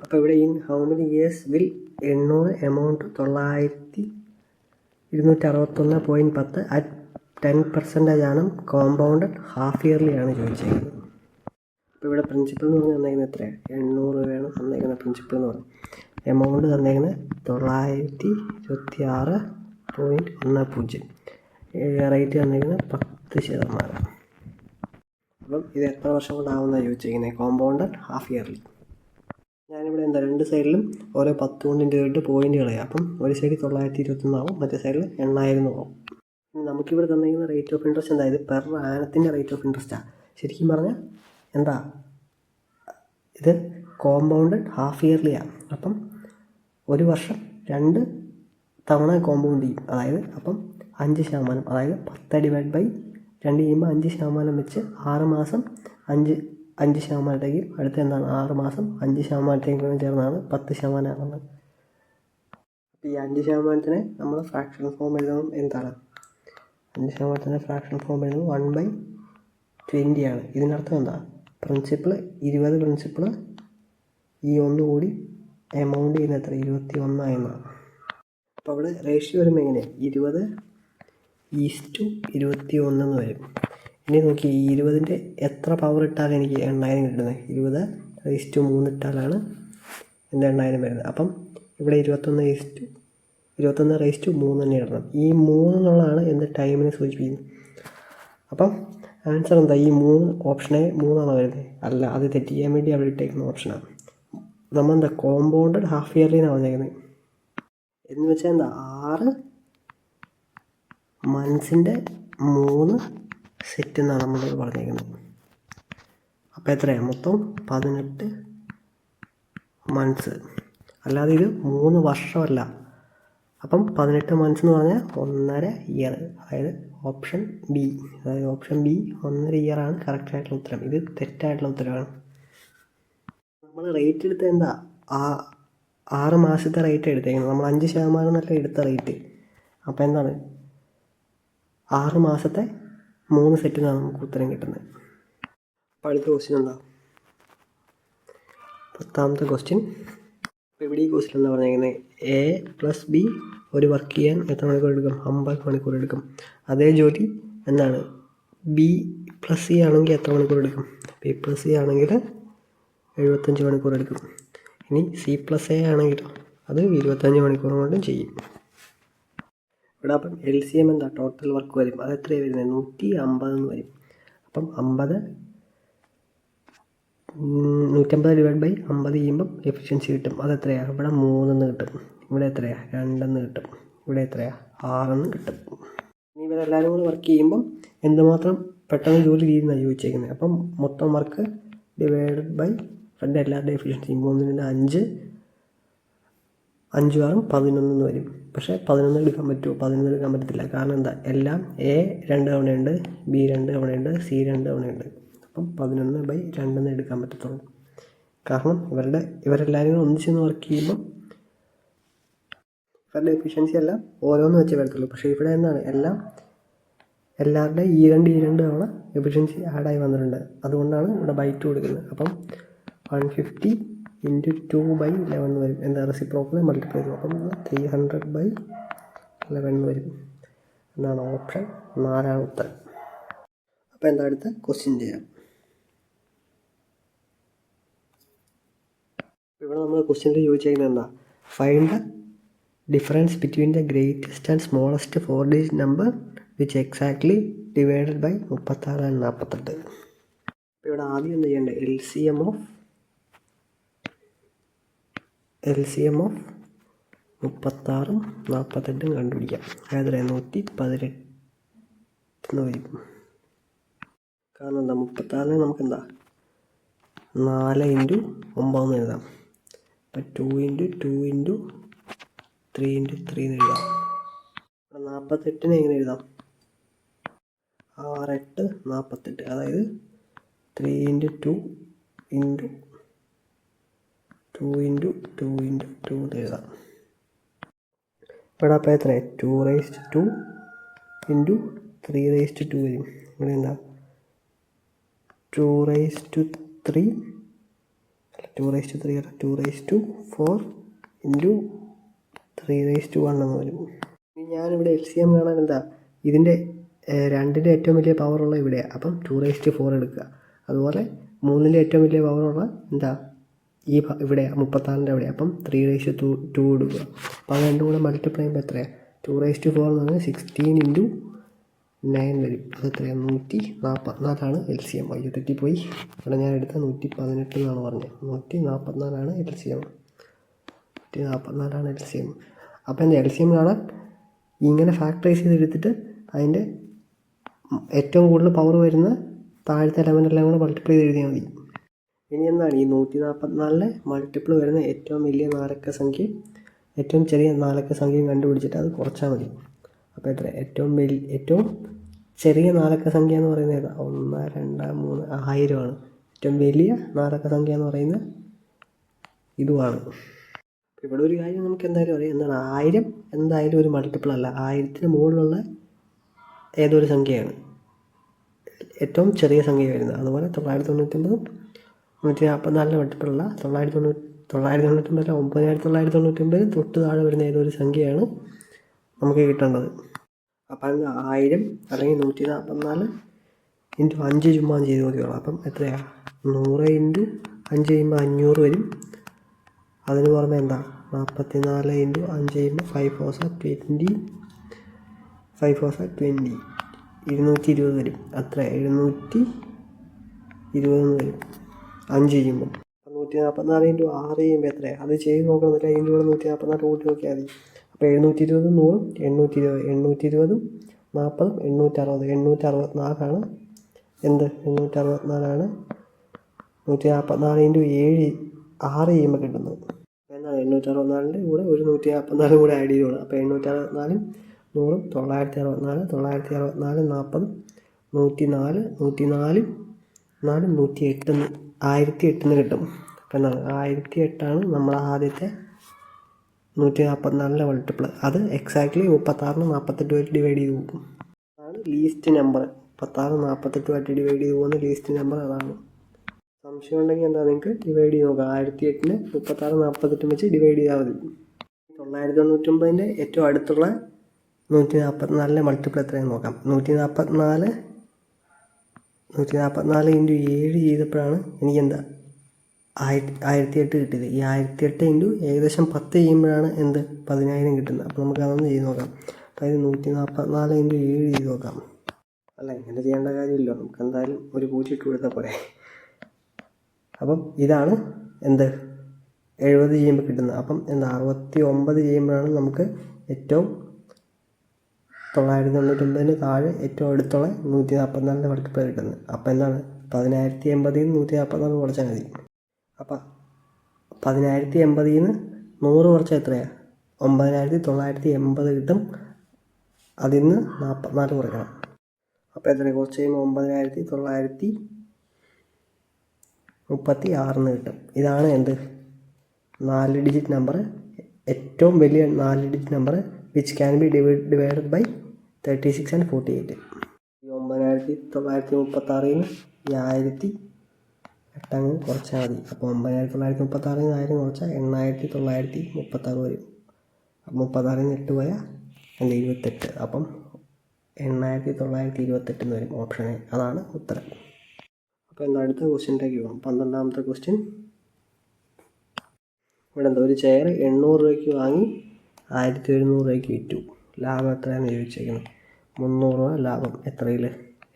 അപ്പോൾ ഇവിടെ in how many years will 800 amount 261.10 at 10% ആണ് കോമ്പൗണ്ടഡ് ഹാഫ് ഇയർലി ആണ് ചോദിച്ചേക്കുന്നത്. അപ്പോൾ ഇവിടെ പ്രിൻസിപ്പൾ എന്ന് പറഞ്ഞാൽ തന്നേക്കുന്നത് എത്രയാണ്? 800 രൂപയാണ് തന്നേക്കുന്ന പ്രിൻസിപ്പൾ എന്ന് പറഞ്ഞാൽ. എമൗണ്ട് തന്നേക്കുന്നത് 926.10. റേറ്റ് തന്നേക്കുന്നത് 10%. അപ്പം ഇത് എത്ര വർഷം കൊണ്ടാവുന്നതാണ് ചോദിച്ചിരിക്കുന്നത്? Compounded half yearly. ഞാനിവിടെ എന്താ 2 സൈഡിലും ഓരോ 10 കൊണ്ട് ഇട്ട് പോയിൻ്റ് കളയാം. അപ്പം ഒരു സൈഡിൽ 921 ആവും, മറ്റേ സൈഡിൽ 8000 ആവും. നമുക്കിവിടെ തന്നിരിക്കുന്ന റേറ്റ് ഓഫ് ഇൻട്രസ്റ്റ് എന്താ? ഇത് പെർ ആനത്തിൻ്റെ റേറ്റ് ഓഫ് ഇൻട്രസ്റ്റാണ്. ശരിക്കും പറഞ്ഞാൽ എന്താ? ഇത് കോമ്പൗണ്ടഡ് ഹാഫ് ഇയർലിയാണ്. അപ്പം ഒരു വർഷം 2 തവണ കോമ്പൗണ്ട് ചെയ്യും. അതായത് അപ്പം 5%, അതായത് 10/2 ചെയ്യുമ്പോൾ 5% വെച്ച് 6 മാസം 5% അടുത്ത എന്താണ്? 6 മാസം 5% ചേർന്നാണ് 10% ആകുന്നത്. അപ്പോൾ ഈ 5%-നെ നമ്മൾ ഫ്രാക്ഷൻ ഫോം എഴുതുമ്പോൾ എന്താണ്? 5%-നെ ഫ്രാക്ഷൻ ഫോം എഴുതുമ്പോൾ 1/20 ആണ്. ഇതിനർത്ഥം എന്താ? പ്രിൻസിപ്പിൾ 20 പ്രിൻസിപ്പിൾ ഈ 1 കൂടി എമൗണ്ട് ചെയ്യുന്ന എത്ര? 21 എന്നാണ്. അപ്പോൾ അവിടെ റേഷ്യോ വരുമ്പോൾ എങ്ങനെ? 20:21 എന്ന് വരും. ഇനി നോക്കി, ഈ 20ൻ്റെ എത്ര പവർ ഇട്ടാലാണ് എനിക്ക് 8000 കിട്ടുന്നത്? 20/3 ഇട്ടാലാണ് എൻ്റെ 8000 വരുന്നത്. അപ്പം ഇവിടെ 21/3 തന്നെ ഇടണം. ഈ 3 എന്നുള്ളതാണ് എന്ത്? ടൈമിനെ സൂചിപ്പിക്കുന്നത്. അപ്പം ആൻസർ എന്താ? ഈ 3 ഓപ്ഷനെ 3 ആണോ വരുന്നത്? അല്ല, അത് തെറ്റിക്കാൻ വേണ്ടി അവിടെ ഇട്ടേക്കുന്ന ഓപ്ഷനാണ്. നമ്മളെന്താ? കോമ്പൗണ്ടഡ് ഹാഫ് ഇയർലിനാണ് വന്നേക്കുന്നത്. എന്ന് വെച്ചാൽ എന്താ? 6 മന്ത്സിൻ്റെ 3 സെറ്റ് എന്നാണ് നമ്മൾ പറഞ്ഞേക്കുന്നത്. അപ്പോൾ എത്രയാണ്? മൊത്തം 18 മന്ത്സ്. അല്ലാതെ ഇത് 3 വർഷമല്ല. അപ്പം 18 മന്ത്സ് എന്ന് പറഞ്ഞാൽ 1.5 ഇയർ. അതായത് ഓപ്ഷൻ ബി 1.5 ഇയറാണ് കറക്റ്റായിട്ടുള്ള ഉത്തരം. ഇത് തെറ്റായിട്ടുള്ള ഉത്തരവാണ്. നമ്മൾ റേറ്റ് എടുത്തത് എന്താ? 6 മാസത്തെ റേറ്റ് എടുത്തേക്കുന്നത്. നമ്മൾ 5% എന്നല്ല എടുത്ത റേറ്റ്. അപ്പോൾ എന്താണ്? 6 മാസത്തെ 3 സെറ്റിനാണ് നമുക്ക് ഉത്തരം കിട്ടുന്നത്. അപ്പോൾ അടുത്ത ക്വസ്റ്റ്യൻ എന്താ? 10ാമത്തെ ക്വസ്റ്റ്യൻ. അപ്പോൾ ഇവിടെ ഈ ക്വസ്റ്റ്യൻ എന്താ പറഞ്ഞിരിക്കുന്നത്? A+B ഒരു വർക്ക് ചെയ്യാൻ എത്ര മണിക്കൂർ എടുക്കും? 50 മണിക്കൂർ എടുക്കും. അതേ ജോലി എന്താണ്? B+C ആണെങ്കിൽ എത്ര മണിക്കൂർ എടുക്കും? B+C ആണെങ്കിൽ 75 മണിക്കൂർ എടുക്കും. ഇനി C+A ആണെങ്കിലോ അത് 25 മണിക്കൂർ കൊണ്ടും ചെയ്യും. ഇവിടെ അപ്പം LCM എന്താ? ടോട്ടൽ വർക്ക് വരും. അത് എത്രയാണ് വരുന്നത്? 150 എന്ന് വരും. അപ്പം 150/50 ചെയ്യുമ്പം എഫിഷ്യൻസി കിട്ടും. അതെത്രയാണ്? ഇവിടെ 3 കിട്ടും. ഇവിടെ എത്രയാണ്? 2 കിട്ടും. ഇവിടെ എത്രയാണ്? 6 കിട്ടും. ഇനി ഇവരെല്ലാവരും കൂടെ വർക്ക് ചെയ്യുമ്പം എന്തുമാത്രം പെട്ടെന്ന് ജോലി ചെയ്യുന്നതാണ് ചോദിച്ചേക്കുന്നത്. അപ്പം മൊത്തം വർക്ക് ഡിവൈഡഡ് ബൈ എല്ലാവരുടെ എഫിഷ്യൻസി 3 × 5 5 ആറും 11 വരും. പക്ഷേ 11 എടുക്കാൻ പറ്റുമോ? 11 എടുക്കാൻ പറ്റത്തില്ല. കാരണം എന്താ, എല്ലാം A 2 തവണയുണ്ട്, B 2 തവണയുണ്ട്, C 2 തവണയുണ്ട്. അപ്പം 11/2 എടുക്കാൻ പറ്റത്തുള്ളൂ. കാരണം ഇവരെല്ലാവരും കൂടെ ഒന്നിച്ചൊന്ന് വർക്ക് ചെയ്യുമ്പോൾ ഇവരുടെ എഫിഷ്യൻസി എല്ലാം ഓരോന്ന് വെച്ചേ വരത്തുള്ളൂ. പക്ഷേ ഇവിടെ എന്താണ്, എല്ലാവരുടെയും ഈ രണ്ട് തവണ എഫിഷ്യൻസി ആഡായി വന്നിട്ടുണ്ട്. അതുകൊണ്ടാണ് ഇവിടെ ബൈ 2 കൊടുക്കുന്നത്. അപ്പം 150 × 2/11 വരും. എന്താ, റെസിപ്രോക്കൽ മൾട്ടിപ്ലൈ ചെയ്തു. അപ്പം 300/11 വരും. എന്നാണ് ഓപ്ഷൻ 4 ഉത്തരം. അപ്പോൾ എന്താ, അടുത്ത ക്വസ്റ്റ്യൻ ചെയ്യാം. ഇവിടെ നമ്മൾ ക്വസ്റ്റ്യനിൽ ചോദിച്ചേക്കുന്നത് എന്താ, find the difference between the greatest and smallest 4 digit number which exactly divided by 36 and 48. അപ്പോൾ ഇവിടെ ആദ്യം എന്ത് ചെയ്യേണ്ടത്, LCM ഓഫ് 36 48 കണ്ടുപിടിക്കാം. അതായത് 118 എന്ന് വരും. കാരണം എന്താ, 36 നമുക്കെന്താ 4 × 9 എന്ന് എഴുതാം. അപ്പം 2 × 2 × 3 × 3 എന്ന് എഴുതാം. 48 എങ്ങനെ എഴുതാം, 6 8 48. അതായത് 3 × 2 × 2 × 2 × 2 എന്ന് എഴുതാം. ഇവിടെ അപ്പോൾ എത്ര, 2/2 × 3/2 വരും. ഇവിടെ എന്താ 2/3 2/4 × 3/1 എന്ന് വരും. ഇനി ഞാനിവിടെ LCM കാണാൻ എന്താ, ഇതിൻ്റെ രണ്ടിൻ്റെ ഏറ്റവും വലിയ പവറുള്ള ഇവിടെയാണ്. അപ്പം 2/4 എടുക്കുക. അതുപോലെ 3ൻ്റെ ഏറ്റവും വലിയ പവറുള്ള എന്താ, ഇവിടെ 36ൻ്റെ അവിടെ. അപ്പം 3/2 എടുക്കുക. അപ്പോൾ അത് രണ്ടും കൂടെ മൾട്ടിപ്ലൈ ചെയ്യുമ്പോൾ എത്രയാണ്, 2/4 എന്ന് പറഞ്ഞാൽ 16 × 9 വരും. അത് എത്രയാണ്, 144 LCM. തെറ്റിപ്പോയി. ഇവിടെ ഞാൻ എടുത്ത 118 എന്നാണ് പറഞ്ഞത്. 144 LCM. 144 LCM. അപ്പോൾ എന്താ, LCM കാണാൻ ഇങ്ങനെ ഫാക്ടറൈസ് ചെയ്തെടുത്തിട്ട് അതിൻ്റെ ഏറ്റവും കൂടുതൽ പവർ വരുന്ന താഴത്തെ എലമെൻ്റെല്ലാം കൂടെ മൾട്ടിപ്ലൈ ചെയ്ത് എഴുതിയാൽ മതി. ഇനി എന്താണ്, ഈ 144 മൾട്ടിപ്പിൾ വരുന്ന ഏറ്റവും വലിയ നാലക്ക സംഖ്യ ഏറ്റവും ചെറിയ നാലക്ക സംഖ്യയും കണ്ടുപിടിച്ചിട്ട് അത് കുറച്ചാൽ മതി. അപ്പോൾ എത്ര, ഏറ്റവും ചെറിയ നാലക്ക സംഖ്യ എന്ന് പറയുന്നത് ഏതാ, 1 2 3 1000 ആണ്. ഏറ്റവും വലിയ നാലക്ക സംഖ്യ എന്ന് പറയുന്നത് ഇതുമാണ്. ഇവിടെ ഒരു കാര്യം നമുക്ക് എന്തായാലും അറിയാം, എന്താണ്, 1000 എന്തായാലും ഒരു മൾട്ടിപ്പിൾ അല്ല. 1000ന് മുകളിലുള്ള ഏതൊരു സംഖ്യയാണ് ഏറ്റവും ചെറിയ സംഖ്യ വരുന്നത്. അതുപോലെ 999 144 മൾട്ടിപ്പിളുള്ള 999 9999 തൊട്ട് താഴെ വരുന്ന ഏതൊരു സംഖ്യയാണ് നമുക്ക് കിട്ടേണ്ടത്. അപ്പം 1000 അല്ലെങ്കിൽ 144 × 5 ചുമ്മാ ചെയ്ത് നോക്കിയോളാം. അപ്പം എത്രയാണ്, 100 × 5 ചെയ്യുമ്പോൾ 500 വരും. അതിന് പുറമെ എന്താ, 44 × 5 ചെയ്യുമ്പോൾ 5 4 20 220 വരും. അത്ര 720 വരും 5 ചെയ്യുമ്പോൾ. 144 × 6 ചെയ്യുമ്പോൾ എത്രയാണ്, അത് ചെയ്ത് നോക്കണമെന്നില്ല. അതിൻ്റെ കൂടെ 144 കൂട്ടി നോക്കിയാൽ മതി. അപ്പോൾ 720 100 820 820 40 860 എന്ത്, 864 144 × 6 ചെയ്യുമ്പോൾ കിട്ടുന്നത്. എന്താണ്, 864ൻ്റെ കൂടെ ഒരു 144 കൂടെ ആഡ് ചെയ്തോളൂ. അപ്പോൾ 864 100 964 964 40 104 104 108 1008 കിട്ടും. അപ്പോൾ എന്താണ്, 1008 നമ്മുടെ ആദ്യത്തെ 144 മൾട്ടിപ്പിൾ. അത് എക്സാക്ട്ലി 36 48 ഡിവൈഡ് ചെയ്ത് പോകും. അതാണ് ലീസ്റ്റ് നമ്പർ. 36 48 ഡിവൈഡ് ചെയ്ത് പോകുന്ന ലീസ്റ്റ് നമ്പർ അതാണ്. സംശയം ഉണ്ടെങ്കിൽ എന്താ, നിങ്ങൾക്ക് ഡിവൈഡ് ചെയ്ത് നോക്കാം. 1008 36 48 വെച്ച് ഡിവൈഡ് ചെയ്താൽ മതി. 999ൻ്റെ ഏറ്റവും അടുത്തുള്ള 144 മൾട്ടിപ്പിൾ എത്രയെന്ന് നോക്കാം. 144 × 7 ചെയ്തപ്പോഴാണ് എനിക്കെന്താ 1008 കിട്ടിയത്. ഈ 1008 × ഏകദേശം 10 ചെയ്യുമ്പോഴാണ് എന്ത് 10000 കിട്ടുന്നത്. അപ്പോൾ നമുക്ക് അതൊന്ന് ചെയ്ത് നോക്കാം. അതായത് 144 × 7 ചെയ്ത് നോക്കാം. അല്ല, ഇങ്ങനെ ചെയ്യേണ്ട കാര്യമില്ല. നമുക്ക് എന്തായാലും ഒരു 0 ഇട്ട് കൊടുത്താൽ പോരെ. അപ്പം ഇതാണ് എന്ത് 70 ചെയ്യുമ്പോൾ കിട്ടുന്നത്. അപ്പം എന്താ 69 ചെയ്യുമ്പോഴാണ് നമുക്ക് ഏറ്റവും 999 താഴെ ഏറ്റവും അടുത്തുള്ള 144 മൾട്ടിപ്പിൾ കിട്ടുന്നത്. അപ്പോൾ എന്താണ് 10080 ന്ന് 144 കുറച്ചാൽ മതി. അപ്പം 10080 ന്ന് 100 കുറച്ചാൽ എത്രയാണ്, 9980 കിട്ടും. അതിൽ നിന്ന് 44 കുറയ്ക്കണം. അപ്പോൾ എത്ര കുറച്ച് കഴിയുമ്പോൾ 9936 കിട്ടും. ഇതാണ് എന്ത് 4 ഡിജിറ്റ് നമ്പർ, ഏറ്റവും വലിയ 4 digit number which can be divided by 36 and 48. 9936 ഈ 1008 അങ്ങ് കുറച്ചാൽ മതി. അപ്പോൾ 9936 കുറച്ചാൽ 8936 വരും. 36 8 പോയാൽ 28. അപ്പം 8928 എന്ന് വരും. ഓപ്ഷൻ എ അതാണ് ഉത്തരം. അപ്പോൾ എന്താ അടുത്ത ക്വസ്റ്റ്യനിലേക്ക് പോകാം. 12ാമത്തെ ക്വസ്റ്റ്യൻ. ഇവിടെ എന്താ ഒരു ചെയർ 800 രൂപയ്ക്ക് വാങ്ങി 1700 രൂപയ്ക്ക് വിറ്റു. ലാഭം എത്രയാണെന്ന് ചോദിച്ചേക്കുന്നത്. 300 രൂപ ലാഭം എത്രയിൽ?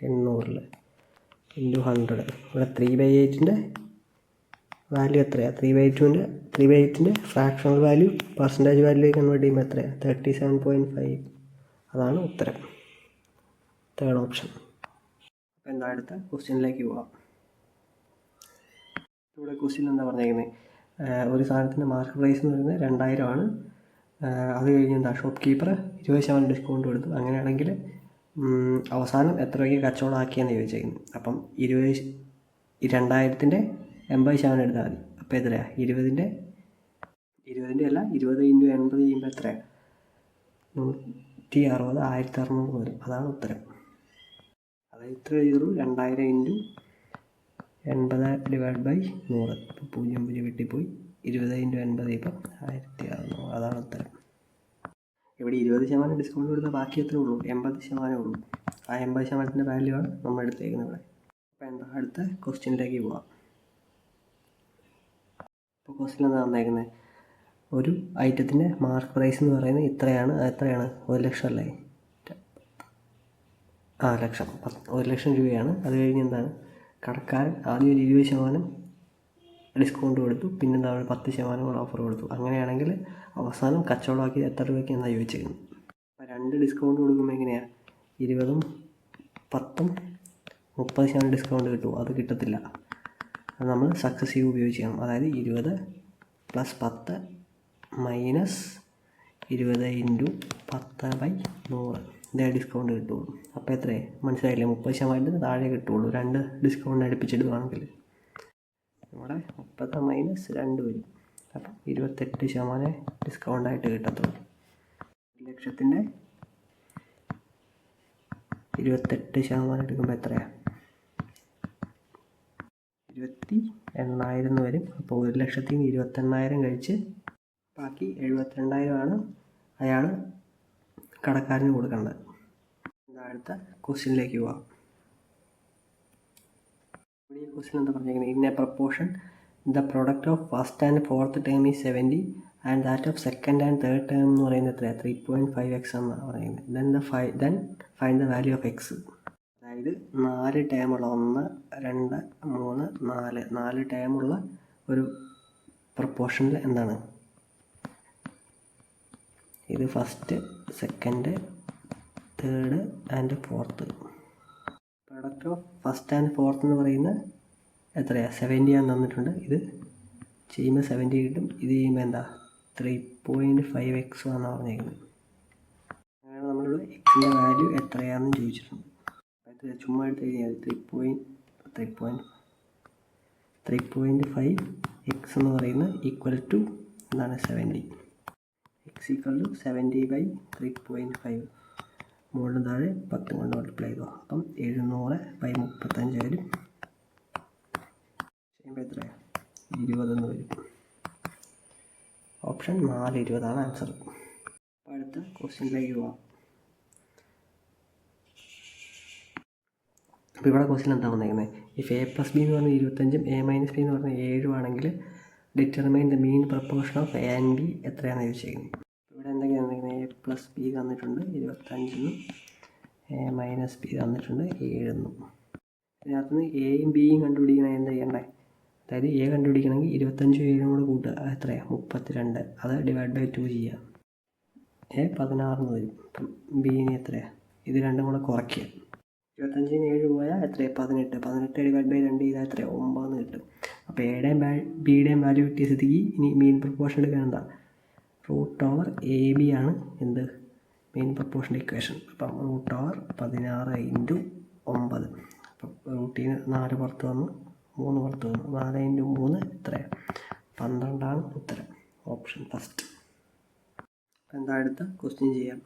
800 ഇൻറ്റു 100. ഇവിടെ 3/8 വാല്യൂ എത്രയാണ്? 3/8 fractional value percentage value convert ചെയ്യുമ്പോൾ എത്രയാണ്? 37.5. അതാണ് ഉത്തരം, തേർഡ് ഓപ്ഷൻ. അപ്പോൾ എന്താ അടുത്ത ക്വസ്റ്റ്യനിലേക്ക് പോകാം. ഇവിടെ ക്വസ്റ്റ്യൻ എന്താ പറഞ്ഞേക്കുന്നത്? ഒരു സാധനത്തിൻ്റെ മാർക്കറ്റ് പ്രൈസ് എന്ന് പറയുന്നത് 2000 ആണ്. അത് കഴിഞ്ഞ് എന്താ ഷോപ്പ് കീപ്പർ 20% ഡിസ്കൗണ്ട് കൊടുത്തു. അങ്ങനെയാണെങ്കിൽ അവസാനം എത്ര രൂപയ്ക്ക് കച്ചവടം ആക്കിയെന്ന് ചോദിച്ചേക്കുന്നത്. അപ്പം 2000ൻ്റെ 80% എടുത്താൽ മതി. അപ്പോൾ എത്രയാണ്? 20ൻ്റെ അല്ല 20 × 80 ചെയ്യുമ്പോൾ എത്രയാണ്? 160 1600 വരും. അതാണ് ഉത്തരം. അതായത് ഇത്ര എഴുതുള്ളൂ. 2000 × 80 ഡിവൈഡ് ബൈ 100. ഇപ്പോൾ 0 വെട്ടിപ്പോയി. 20 × 80 ഇപ്പോൾ 1600. അതാണ് ഉത്തരം. ഇവിടെ 20% ഡിസ്കൗണ്ട് കൊടുത്താൽ ബാക്കി എത്ര ഉള്ളൂ? 80% ഉള്ളൂ. ആ 80%ൻ്റെ വാല്യൂ ആണ് നമ്മൾ എടുത്തേക്കുന്നത് ഇവിടെ. അപ്പോൾ എന്താ അടുത്ത ക്വസ്റ്റ്യനിലേക്ക് പോവാം. ഇപ്പോൾ ക്വസ്റ്റ്യൻ എന്താ തന്നേക്കുന്നത്? ഒരു ഐറ്റത്തിൻ്റെ മാർക്ക് പ്രൈസ് എന്ന് പറയുന്നത് എത്രയാണ്? 1 ലക്ഷം അല്ലേ? ലക്ഷം. 1 ലക്ഷം രൂപയാണ്. അത് കഴിഞ്ഞ് എന്താണ് കടക്കാരൻ ആദ്യം ഒരു 20% ഡിസ്കൗണ്ട് കൊടുത്തു, പിന്നെ എന്താ 10% കൂടെ ഓഫർ കൊടുത്തു. അങ്ങനെയാണെങ്കിൽ അവസാനം കച്ചവടമാക്കിയത് എത്ര രൂപയ്ക്ക് എന്നാണ് ചോദിച്ചിരിക്കുന്നത്. അപ്പോൾ 2 ഡിസ്കൗണ്ട് കൊടുക്കുമ്പോൾ എങ്ങനെയാണ്? 20ഉം 10ഉം 30% ഡിസ്കൗണ്ട് കിട്ടുമോ? അത് കിട്ടത്തില്ല. അത് നമ്മൾ സക്സസീവ് ഉപയോഗിക്കണം. അതായത് 20 + 10 - 20 × 10/100 ഇതേ ഡിസ്കൗണ്ട് കിട്ടുള്ളൂ. അപ്പോൾ എത്രയാണ്? മനസ്സിലായില്ലേ? 30% താഴെ കിട്ടുള്ളൂ 2 ഡിസ്കൗണ്ട് അടുപ്പിച്ചിടുകയാണെങ്കിൽ. ഇവിടെ 30 - 2 വരും. അപ്പം 28% ഡിസ്കൗണ്ടായിട്ട് കിട്ടത്തുള്ളൂ. 1 ലക്ഷത്തിൻ്റെ 28% എടുക്കുമ്പോൾ എത്രയാണ്? 28,000 വരും. അപ്പോൾ 1 ലക്ഷത്തിൽ നിന്ന് 28,000 കഴിച്ച് ബാക്കി 72,000 അയാൾ കടക്കാരന് കൊടുക്കേണ്ടത്. അടുത്ത ക്വസ്റ്റ്യനിലേക്ക് പോവാം. ഈ ക്വസ്റ്റ്യൻ എന്താ പറഞ്ഞിരിക്കുന്നത്? In A proportion the product of first and fourth term is 70 and that of second and third term എന്ന് പറയുന്നത് എത്രയാണ്? 3.5x എന്നാണ് പറയുന്നത്. Then find the value of X. അതായത് 4 ടേമുള്ള 1 2 3 4 ടേമുള്ള ഒരു പ്രപ്പോർഷനിൽ എന്താണ് ഇത്? First, second, third and fourth. Product of first and fourth എന്ന് പറയുന്നത് എത്രയാണ്? 70 ആണ് തന്നിട്ടുണ്ട്. ഇത് ചെയ്യുമ്പോൾ 70 കിട്ടും. ഇത് ചെയ്യുമ്പോൾ എന്താ 3.5x എന്നാണ് പറഞ്ഞേക്കുന്നത്. അങ്ങനെ നമ്മളിവിടെ എക്സിൻ്റെ വാല്യൂ എത്രയാണെന്ന് ചോദിച്ചിട്ടുണ്ട്. അത് ചുമ്മാ എടുത്ത് കഴിഞ്ഞാൽ 3.5x എന്ന് പറയുന്നത് ഈക്വൽ ടു എന്താണ്? 70. x = 70/3.5. മുകളിൽ താഴെ 10 കൊണ്ട് മൾട്ടിപ്ലൈ ചെയ്തോ. അപ്പം 700/35 വരും. ചെയ്യുമ്പോൾ എത്രയാണ്? 20 എന്ന് വരും. ഓപ്ഷൻ 4 20 ആണ് ആൻസർ. അപ്പോൾ അടുത്ത ക്വസ്റ്റ്യനിലേക്ക് പോവാം. അപ്പോൾ ഇവിടെ ക്വസ്റ്റ്യൻ എന്താ വന്നേക്കുന്നത്? ഇഫ് a + b എന്ന് പറഞ്ഞാൽ 25ഉം a - b എന്ന് പറഞ്ഞാൽ 7 ആണെങ്കിൽ determine the mean proportion of a and b എത്രയാണെന്ന് ചോദിച്ചേക്കുന്നത്. ഇവിടെ എന്തൊക്കെയാണ് തന്നിരിക്കുന്നത്? a + b തന്നിട്ടുണ്ട് 25 a - b തന്നിട്ടുണ്ട് 7. ഇതിനകത്ത് നിന്ന് എയും ബിയും കണ്ടുപിടിക്കണമെങ്കിൽ എന്താ ചെയ്യണ്ടേ? അതായത് എ കണ്ടുപിടിക്കണമെങ്കിൽ 25 7 കൂടെ കൂട്ടുക. എത്രയാണ്? 32. അത് /2 ചെയ്യുക. a 16 വരും. അപ്പം ബിന് എത്രയാണ്? ഇത് രണ്ടും കൂടെ കുറയ്ക്കുക. 25 7 പോയാൽ എത്രയാണ്? 18. 18 /2 ചെയ്താൽ എത്രയാണ്? 9 കിട്ടും. അപ്പോൾ എയുടെയും ബിയുടെയും വാല്യൂ കിട്ടിയ സ്ഥിതിക്ക് ഇനി മീൻ പ്രപ്പോർഷൻ എടുക്കാൻ എന്താ √AB ആണ് എന്ത് മെയിൻ പ്രപ്പോർഷൻ ഇക്വേഷൻ. അപ്പം √16 × 9. അപ്പം റൂട്ടീന് 4 പുറത്ത് വന്നു, 3 പുറത്ത് വന്നു. 4 × 3 എത്രയാണ്? 12 ഉത്തരം. Option first. എന്താ അടുത്ത ക്വസ്റ്റ്യൻ ചെയ്യാം.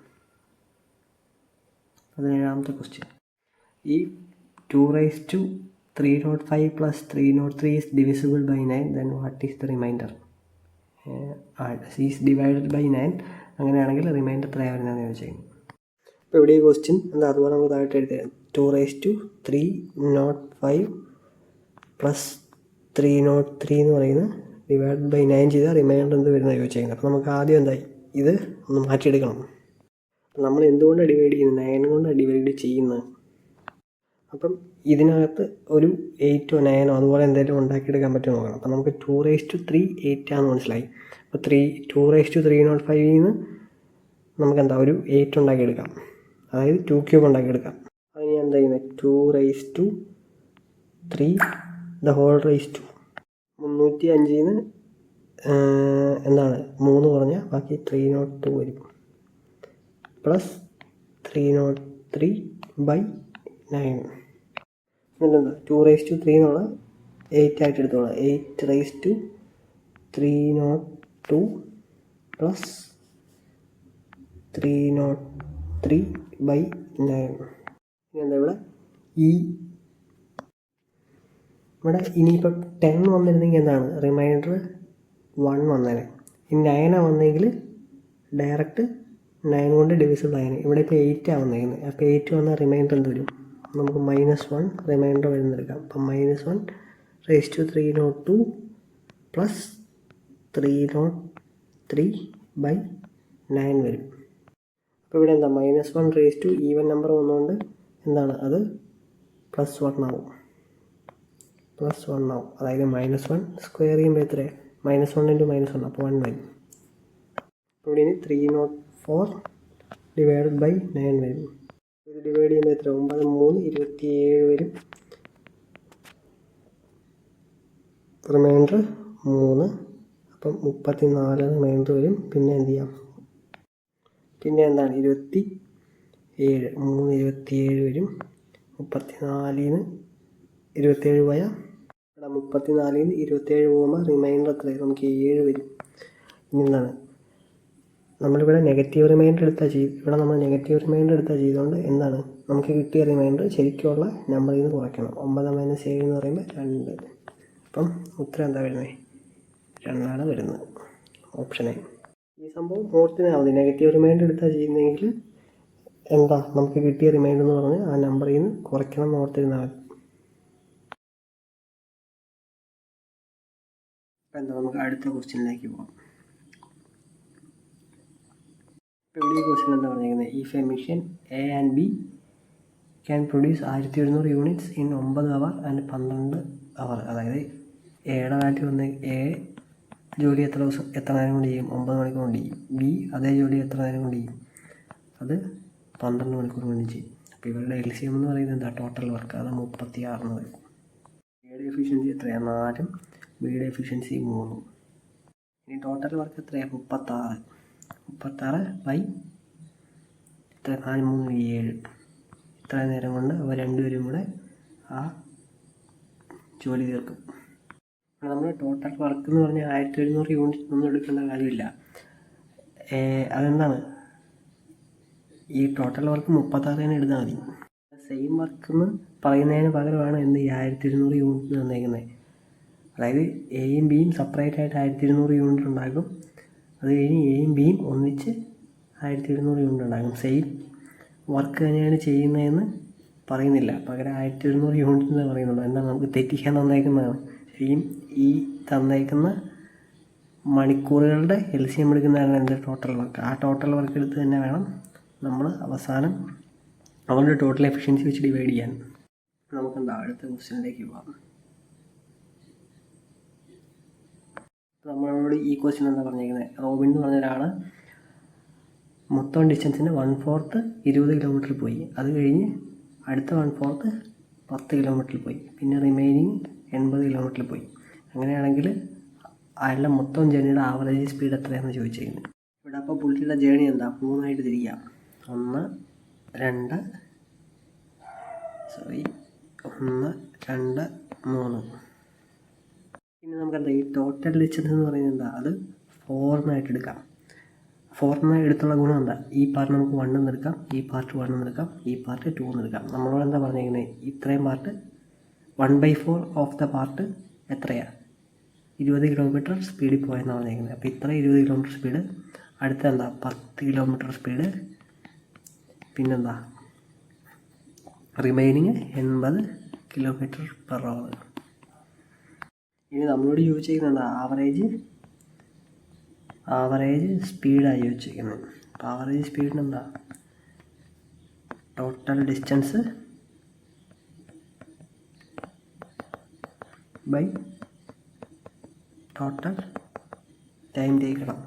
17ാമത്തെ ക്വസ്റ്റ്യൻ. ഈ 2⁵305 + 303 is divisible by 9, then what is the remainder? Is divided by 9. അങ്ങനെയാണെങ്കിൽ റിമൈൻഡർ എത്രയാണ് വരുന്നതെന്ന് ചോദിച്ചത്. അപ്പോൾ ഇവിടെ ഈ ക്വസ്റ്റ്യൻ എന്താ, അതുപോലെ നമുക്ക് താഴെ എഴുതാം. 2⁵305 + 303 എന്ന് പറയുന്നത് ഡിവൈഡഡ് ബൈ 9 ചെയ്താൽ റിമൈൻഡർ എന്ത് വരുന്നത് ചോദിച്ചേക്കുന്നത്. അപ്പോൾ നമുക്ക് ആദ്യം എന്തായി ഇത് ഒന്ന് മാറ്റിയെടുക്കണം. നമ്മൾ എന്തുകൊണ്ടാണ് ഡിവൈഡ് ചെയ്യുന്നത്? 9 കൊണ്ടാണ് ഡിവൈഡ് ചെയ്യുന്നത്. അപ്പം ഇതിനകത്ത് ഒരു 8ഓ 9ഓ അതുപോലെ എന്തെങ്കിലും ഉണ്ടാക്കിയെടുക്കാൻ പറ്റുമോ നോക്കണം. അപ്പം നമുക്ക് 2⁵3 ആണെന്ന് മനസ്സിലായി. അപ്പോൾ 2⁵305 നിന്ന് നമുക്ക് എന്താ ഒരു 8 ഉണ്ടാക്കിയെടുക്കാം, അതായത് 2³ ഉണ്ടാക്കിയെടുക്കാം. അതിന് എന്താ ചെയ്യുന്നത്? 2⁵3 305 നിന്ന് എന്താണ് 3 കുറഞ്ഞാൽ ബാക്കി 302 വരും, പ്ലസ് 303/9. എന്നിട്ടെന്താ 2⁵3 എന്നുള്ള 8 ആയിട്ട് എടുത്തോളാം. 8⁵302 പ്ലസ് 303/9. എന്താ ഇവിടെ ഇനിയിപ്പോൾ 10 വന്നിരുന്നെങ്കിൽ എന്താണ് റിമൈൻഡർ 1 വന്നേനെ. ഇനി 9 വന്നെങ്കിൽ ഡയറക്റ്റ് 9 കൊണ്ട് ഡിവിസിബിൾ ആയേനെ. ഇവിടെ ഇപ്പോൾ 8 വന്നേക്കുന്നത്. അപ്പോൾ 8 വന്നാൽ റിമൈൻഡർ എന്ത് വരും? നമുക്ക് -1 റിമൈൻഡർ വരുന്നെടുക്കാം. അപ്പം -1⁵302 പ്ലസ് 303/9 വരും. അപ്പോൾ ഇവിടെ എന്താ -1 ഈവൻ നമ്പർ വന്നുകൊണ്ട് എന്താണ് അത് +1 ആവും. അതായത് -1 സ്ക്വയർ ചെയ്യുമ്പോൾ എത്രയാണ്? -1 × -1 അപ്പോൾ 1 വരും. അപ്പോൾ ഇവിടെ 304/9 വരും. ഇത് ഡിവൈഡ് ചെയ്യുമ്പോൾ എത്ര? 9 3 27 വരും. റിമൈൻഡർ 3. അപ്പം 34 റിമൈൻഡർ വരും. പിന്നെ എന്ത് ചെയ്യാം? പിന്നെ എന്താണ് 27 3 27 വരും. 34 27 പോയാൽ ഇവിടെ 34 27 പോകുമ്പോൾ റിമൈൻഡർ എത്രയാണ്? നമുക്ക് 7 വരും. ഇനി എന്താണ് നമ്മളിവിടെ നെഗറ്റീവ് റിമൈൻഡർ ഇവിടെ നമ്മൾ നെഗറ്റീവ് റിമൈൻഡർ ചെയ്തുകൊണ്ട് എന്താണ് നമുക്ക് കിട്ടിയ റിമൈൻഡർ ശരിക്കുള്ള നമ്പറിൽ നിന്ന് കുറയ്ക്കണം. 9 - 7 എന്ന് പറയുമ്പോൾ 2. അപ്പം ഉത്തരം എന്താ വരുന്നത്? 2 വരുന്നത്. Option A. ഈ സംഭവം ഓർത്തിനാ മതി. നെഗറ്റീവ് റിമൈൻഡർ ചെയ്യുന്നതെങ്കിൽ എന്താ നമുക്ക് കിട്ടിയ റിമൈൻഡർ എന്ന് പറഞ്ഞ് ആ നമ്പറിൽ നിന്ന് കുറയ്ക്കണം എന്ന് ഓർത്തിരുന്നാൽ മതി. അപ്പം എന്താ നമുക്ക് അടുത്ത ക്വസ്റ്റ്യനിലേക്ക് പോകാം. ഇപ്പോൾ ഇവിടെ ഈ ക്വസ്റ്റ്യൻ എന്താ പറഞ്ഞിരിക്കുന്നത്? If a machine A and B can produce 1700 units in 9 hour and 12 hour. അതായത് എയുടെ വാല്യൂ വന്ന് എ ജോലി എത്ര നേരം കൊണ്ട് ചെയ്യും? 9 മണിക്കൂർ കൊണ്ട് ചെയ്യും. ബി അതേ ജോലി എത്ര നേരം കൊണ്ട് ചെയ്യും? അത് 12 മണിക്കൂർ കൊണ്ട് ചെയ്യും. അപ്പോൾ ഇവരുടെ LCM എന്ന് പറയുന്നത് എന്താ? Total work. അത് 36 എന്ന് വരും. എയുടെ എഫിഷ്യൻസി എത്രയാണ്? 4. ബിയുടെ എഫിഷ്യൻസി 3. ഇനി ടോട്ടൽ വർക്ക് എത്രയാണ്? 36 ബൈ എത്ര? 4 3 7. ഇത്ര നേരം കൊണ്ട് അവർ രണ്ടുപേരും കൂടെ ആ ജോലി തീർക്കും. നമ്മൾ ടോട്ടൽ വർക്ക് എന്ന് പറഞ്ഞാൽ 1700 യൂണിറ്റ് ഒന്നും എടുക്കേണ്ട കാര്യമില്ല. അതെന്താണ് ഈ ടോട്ടൽ വർക്ക് 36 തന്നെ എടുത്താൽ മതി. സെയിം വർക്ക് എന്ന് പറയുന്നതിന് പകരമാണ് എന്ത് 1700 യൂണിറ്റ് തന്നേക്കുന്നത്. അതായത് എയും ബിയും സെപ്പറേറ്റ് ആയിട്ട് 1700 യൂണിറ്റ് ഉണ്ടാകും. അത് കഴിഞ്ഞ് എയും ബിയും ഒന്നിച്ച് 1700 യൂണിറ്റ് ഉണ്ടാകും. സെയിം വർക്ക് തന്നെയാണ് ചെയ്യുന്നതെന്ന് പറയുന്നില്ല, പകരം 1700 യൂണിറ്റ് എന്ന് പറയുന്നുള്ളൂ. എന്നാൽ നമുക്ക് തെറ്റിക്കാൻ തന്നേക്കുന്നതാണ്. ശരിയും ഈ തന്നേക്കുന്ന മണിക്കൂറുകളുടെ LCM എടുക്കുന്നതാണ് എന്ത്? Total work. ആ ടോട്ടൽ വർക്ക് എടുത്ത് തന്നെ വേണം നമ്മൾ അവസാനം അവരുടെ ടോട്ടൽ എഫിഷ്യൻസി വെച്ച് ഡിവൈഡ് ചെയ്യാൻ. നമുക്കെന്താ അടുത്ത ക്വസ്റ്റ്യനിലേക്ക് പോകാം. നമ്മളോട് ഈ ക്വസ്റ്റ്യൻ എന്താ പറഞ്ഞിരിക്കുന്നത്? റോബിൻ എന്ന് പറഞ്ഞ ഒരാൾ മൊത്തം ഡിസ്റ്റൻസിന് 1/4 20 കിലോമീറ്ററിൽ പോയി. അത് കഴിഞ്ഞ് അടുത്ത 1/4 10 കിലോമീറ്ററിൽ പോയി. പിന്നെ റിമൈനിങ് 80 കിലോമീറ്ററിൽ പോയി. അങ്ങനെയാണെങ്കിൽ അയാളുടെ മൊത്തം ജേർണിയുടെ ആവറേജ് സ്പീഡ് എത്രയാണെന്ന് ചോദിച്ചിരിക്കുന്നത്. ഇവിടെ അപ്പോൾ പുള്ളിയുടെ ജേണി എന്താ 3 തിരിക്കാം. 1 2 3. ഇനി നമുക്കെന്താ ഈ ടോട്ടൽ ഡിസ്റ്റൻസ് എന്ന് പറയുന്നത് എന്താ, അത് 4 എടുക്കാം. 4 എടുത്തുള്ള ഗുണം എന്താ, ഈ പാർട്ട് നമുക്ക് 1 എടുക്കാം, ഈ പാർട്ട് 1 എടുക്കാം, ഈ പാർട്ട് 2 എടുക്കാം. നമ്മളോട് എന്താ പറഞ്ഞിരിക്കുന്നത്, ഇത്രയും പാർട്ട് 1/4 ഓഫ് ദ പാർട്ട് എത്രയാണ്, 20 കിലോമീറ്റർ സ്പീഡിൽ പോയെന്നാണ് പറഞ്ഞിരിക്കുന്നത്. അപ്പോൾ ഇത്ര 20 കിലോമീറ്റർ സ്പീഡ്, അടുത്ത എന്താ 10 കിലോമീറ്റർ സ്പീഡ്, പിന്നെന്താ റിമൈനിങ് 80 കിലോമീറ്റർ പെർ അവർ. ഇനി നമ്മളോട് ചോദിച്ചിരിക്കുന്നത് ആവറേജ് സ്പീഡാണ് ചോദിച്ചിരിക്കുന്നത്. അപ്പോൾ ആവറേജ് സ്പീഡിന് എന്താ, total distance by total time ടേക്കണം.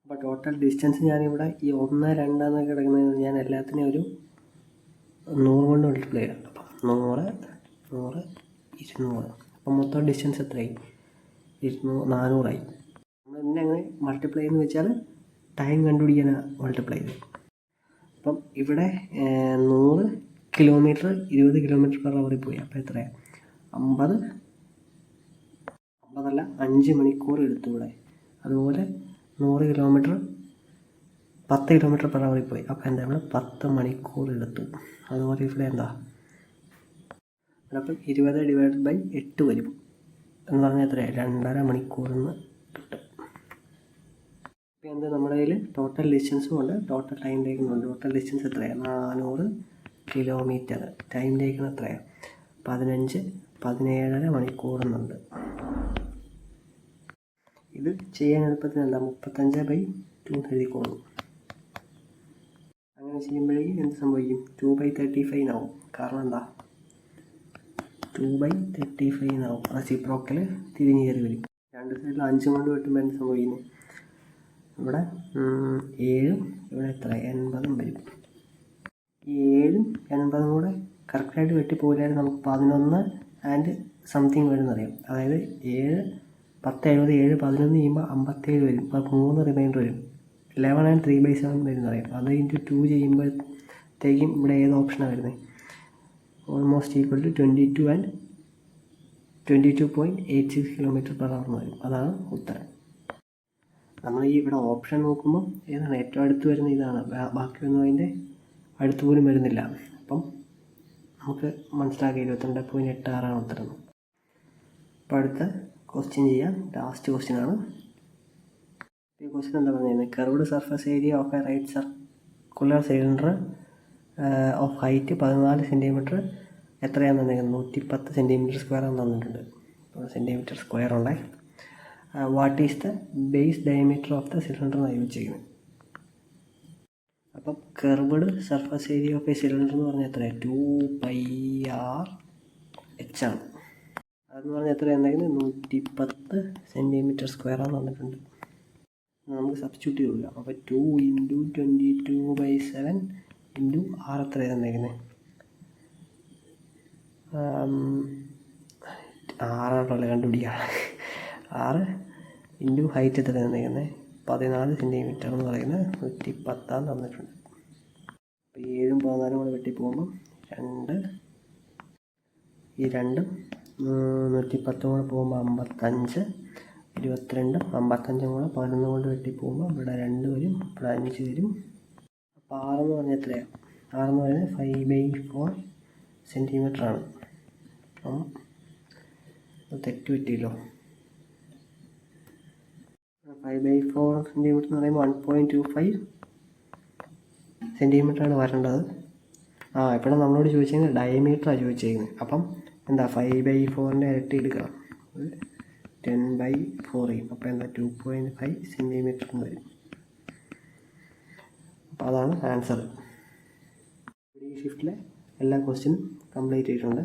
അപ്പോൾ ടോട്ടൽ ഡിസ്റ്റൻസ് ഞാനിവിടെ ഈ 1 2 എന്നൊക്കെ കിടക്കുന്നത് ഞാൻ എല്ലാത്തിനെയും ഒരു 100 കൊണ്ട് മൾട്ടിപ്ലൈ ചെയ്യാം. അപ്പം 100 200. അപ്പം മൊത്തം ഡിസ്റ്റൻസ് എത്രയായി, 400ആയി. നമ്മൾ ഇതിനെ അങ്ങനെ മൾട്ടിപ്ലൈ എന്ന് വെച്ചാൽ ടൈം കണ്ടുപിടിക്കാൻ മൾട്ടിപ്ലൈ ചെയ്തു. അപ്പം ഇവിടെ 100 കിലോമീറ്റർ 20 കിലോമീറ്റർ പെർ അവറിൽ പോയി. അപ്പോൾ എത്രയാണ്, 5 മണിക്കൂർ എടുത്തു ഇവിടെ. അതുപോലെ 100 കിലോമീറ്റർ 10 കിലോമീറ്റർ പെർ അവറിൽ പോയി. അപ്പോൾ എന്താ, ഇവിടെ 10 മണിക്കൂർ എടുത്തു. അതുപോലെ ഇവിടെ എന്താ, അപ്പം 20/8 വരും എന്ന് പറഞ്ഞാൽ എത്രയാണ്, 2.5 മണിക്കൂറിന് കിട്ടും. അപ്പോൾ എന്താ, നമ്മുടെ കയ്യിൽ ടോട്ടൽ ഡിസ്റ്റൻസും ഉണ്ട്, ടോട്ടൽ ടൈം ടേക്കുന്നുണ്ട്. ടോട്ടൽ ഡിസ്റ്റൻസ് എത്രയാണ്, 400 കിലോമീറ്റർ. ടൈം ടേക്കുന്ന എത്രയാണ്, 17.5 മണിക്കൂറെന്നുണ്ട്. ഇത് ചെയ്യാൻ എളുപ്പത്തിന് എന്താ, 35/2 എഴുതിക്കോളും. അങ്ങനെ ചെയ്യുമ്പോഴേക്കും എന്ത് സംഭവിക്കും, 2/35 ആവും. കാരണം എന്താ, 2/35 ആവും. റെസിപ്രോക്കൽ തിരിഞ്ഞ് കയറി വരും. രണ്ട് സൈഡിൽ 5 കൊണ്ട് വെട്ടുമ്പോൾ എന്ത് സംഭവിക്കുന്നു, ഇവിടെ 7 ഇവിടെ എത്ര 80 വരും. ഈ 7 80 കൂടെ കറക്റ്റായിട്ട് വെട്ടിപ്പോയില്ലായിരുന്നു നമുക്ക് 11 ആൻഡ് സംതിങ് വരുന്നറിയാം. അതായത് 7 10 70 7 11 ചെയ്യുമ്പോൾ 57 വരും. അപ്പോൾ 3 റിമൈൻഡർ വരും. 11 ആൻഡ് 3/7 വരുന്നറിയാം. അത് ഇൻറ്റു 2 ചെയ്യുമ്പോഴത്തേക്കും ഇവിടെ ഏത് ഓപ്ഷനാണ് വരുന്നത്, almost equal to 22 and 22.86 kilometre per hour വരും. അതാണ് ഉത്തരം. നമ്മൾ ഈ ഇവിടെ ഓപ്ഷൻ നോക്കുമ്പോൾ ഏതാണ് ഏറ്റവും അടുത്ത് വരുന്ന ഇതാണ്, ബാക്കിയൊന്നും അതിൻ്റെ അടുത്ത് പോലും വരുന്നില്ല. അപ്പം നമുക്ക് മനസ്സിലാക്കി 22.86 ഉത്തരം. അപ്പോൾ അടുത്ത ക്വസ്റ്റ്യൻ ചെയ്യാം. ലാസ്റ്റ് ക്വസ്റ്റ്യൻ ആണ്. ഈ ക്വസ്റ്റ്യൻ എന്താ പറഞ്ഞിരുന്നത്, curved surface area of a right circular cylinder of height 14 centimetre എത്രയാണെന്ന് തന്നിരിക്കുന്നത്, 110 സെൻറ്റിമീറ്റർ സ്ക്വയർ എന്ന് തന്നിട്ടുണ്ട്. സെൻറ്റിമീറ്റർ സ്ക്വയർ ഉണ്ട്. What is the base diameter of the cylinder എന്നാണ് ചോദിച്ചിരിക്കുന്നത്. അപ്പം curved surface area of a cylinder എന്ന് പറഞ്ഞാൽ എത്രയാണ്, 2πr/h ആണ്. അതെന്ന് പറഞ്ഞാൽ എത്ര എന്തെങ്കിലും 110 സെൻറ്റിമീറ്റർ സ്ക്വയർ ആണെന്ന് തന്നിട്ടുണ്ട്. നമുക്ക് സബ്സ്റ്റിറ്റ്യൂട്ട് ചെയ്ത് കൊടുക്കാം. അപ്പോൾ 2 × 22/7 × r എത്ര തന്നേക്കുന്നത്, 6 കണ്ടുപിടിക്കാം. 6 × ഹൈറ്റ് എത്ര തന്നേക്കുന്നത്, 14 സെൻറ്റിമീറ്റർ എന്ന് പറയുന്നത് 110 തന്നിട്ടുണ്ട്. അപ്പോൾ 7ഉം 14ഉം കൂടെ വെട്ടിപ്പോകുമ്പം 2 ഈ 2ഉം 110 കൂടെ പോകുമ്പോൾ 55, 22 55 കൂടെ 11 കൊണ്ട് വെട്ടിപ്പോകുമ്പോൾ ഇവിടെ 2 വരും, ഇവിടെ 5 വരും. അപ്പോൾ 6 എന്ന് പറഞ്ഞാൽ എത്രയാണ്, 6 എന്ന് പറയുന്നത് 5/4 സെൻറ്റിമീറ്റർ ആണ്. അപ്പം തെറ്റ് പറ്റിയല്ലോ. 5/4 സെൻറ്റിമീറ്റർ എന്ന് പറയുമ്പോൾ 1.25 സെൻറ്റിമീറ്ററാണ് വരേണ്ടത്. ഇവിടെ നമ്മളോട് ചോദിച്ചത് ഡയമീറ്ററാണ് ചോദിച്ചിരിക്കുന്നത്. അപ്പം എന്താ 5/4 ഇരട്ടി എടുക്കണം, 10/4 ചെയ്യും. അപ്പോൾ എന്താ 2.5 സെൻറ്റിമീറ്റർ എന്ന് വരും. അപ്പോൾ അതാണ് ആൻസർ. ഈ ഷിഫ്റ്റിലെ എല്ലാ ക്വസ്റ്റ്യനും കംപ്ലീറ്റ് ചെയ്തിട്ടുണ്ട്.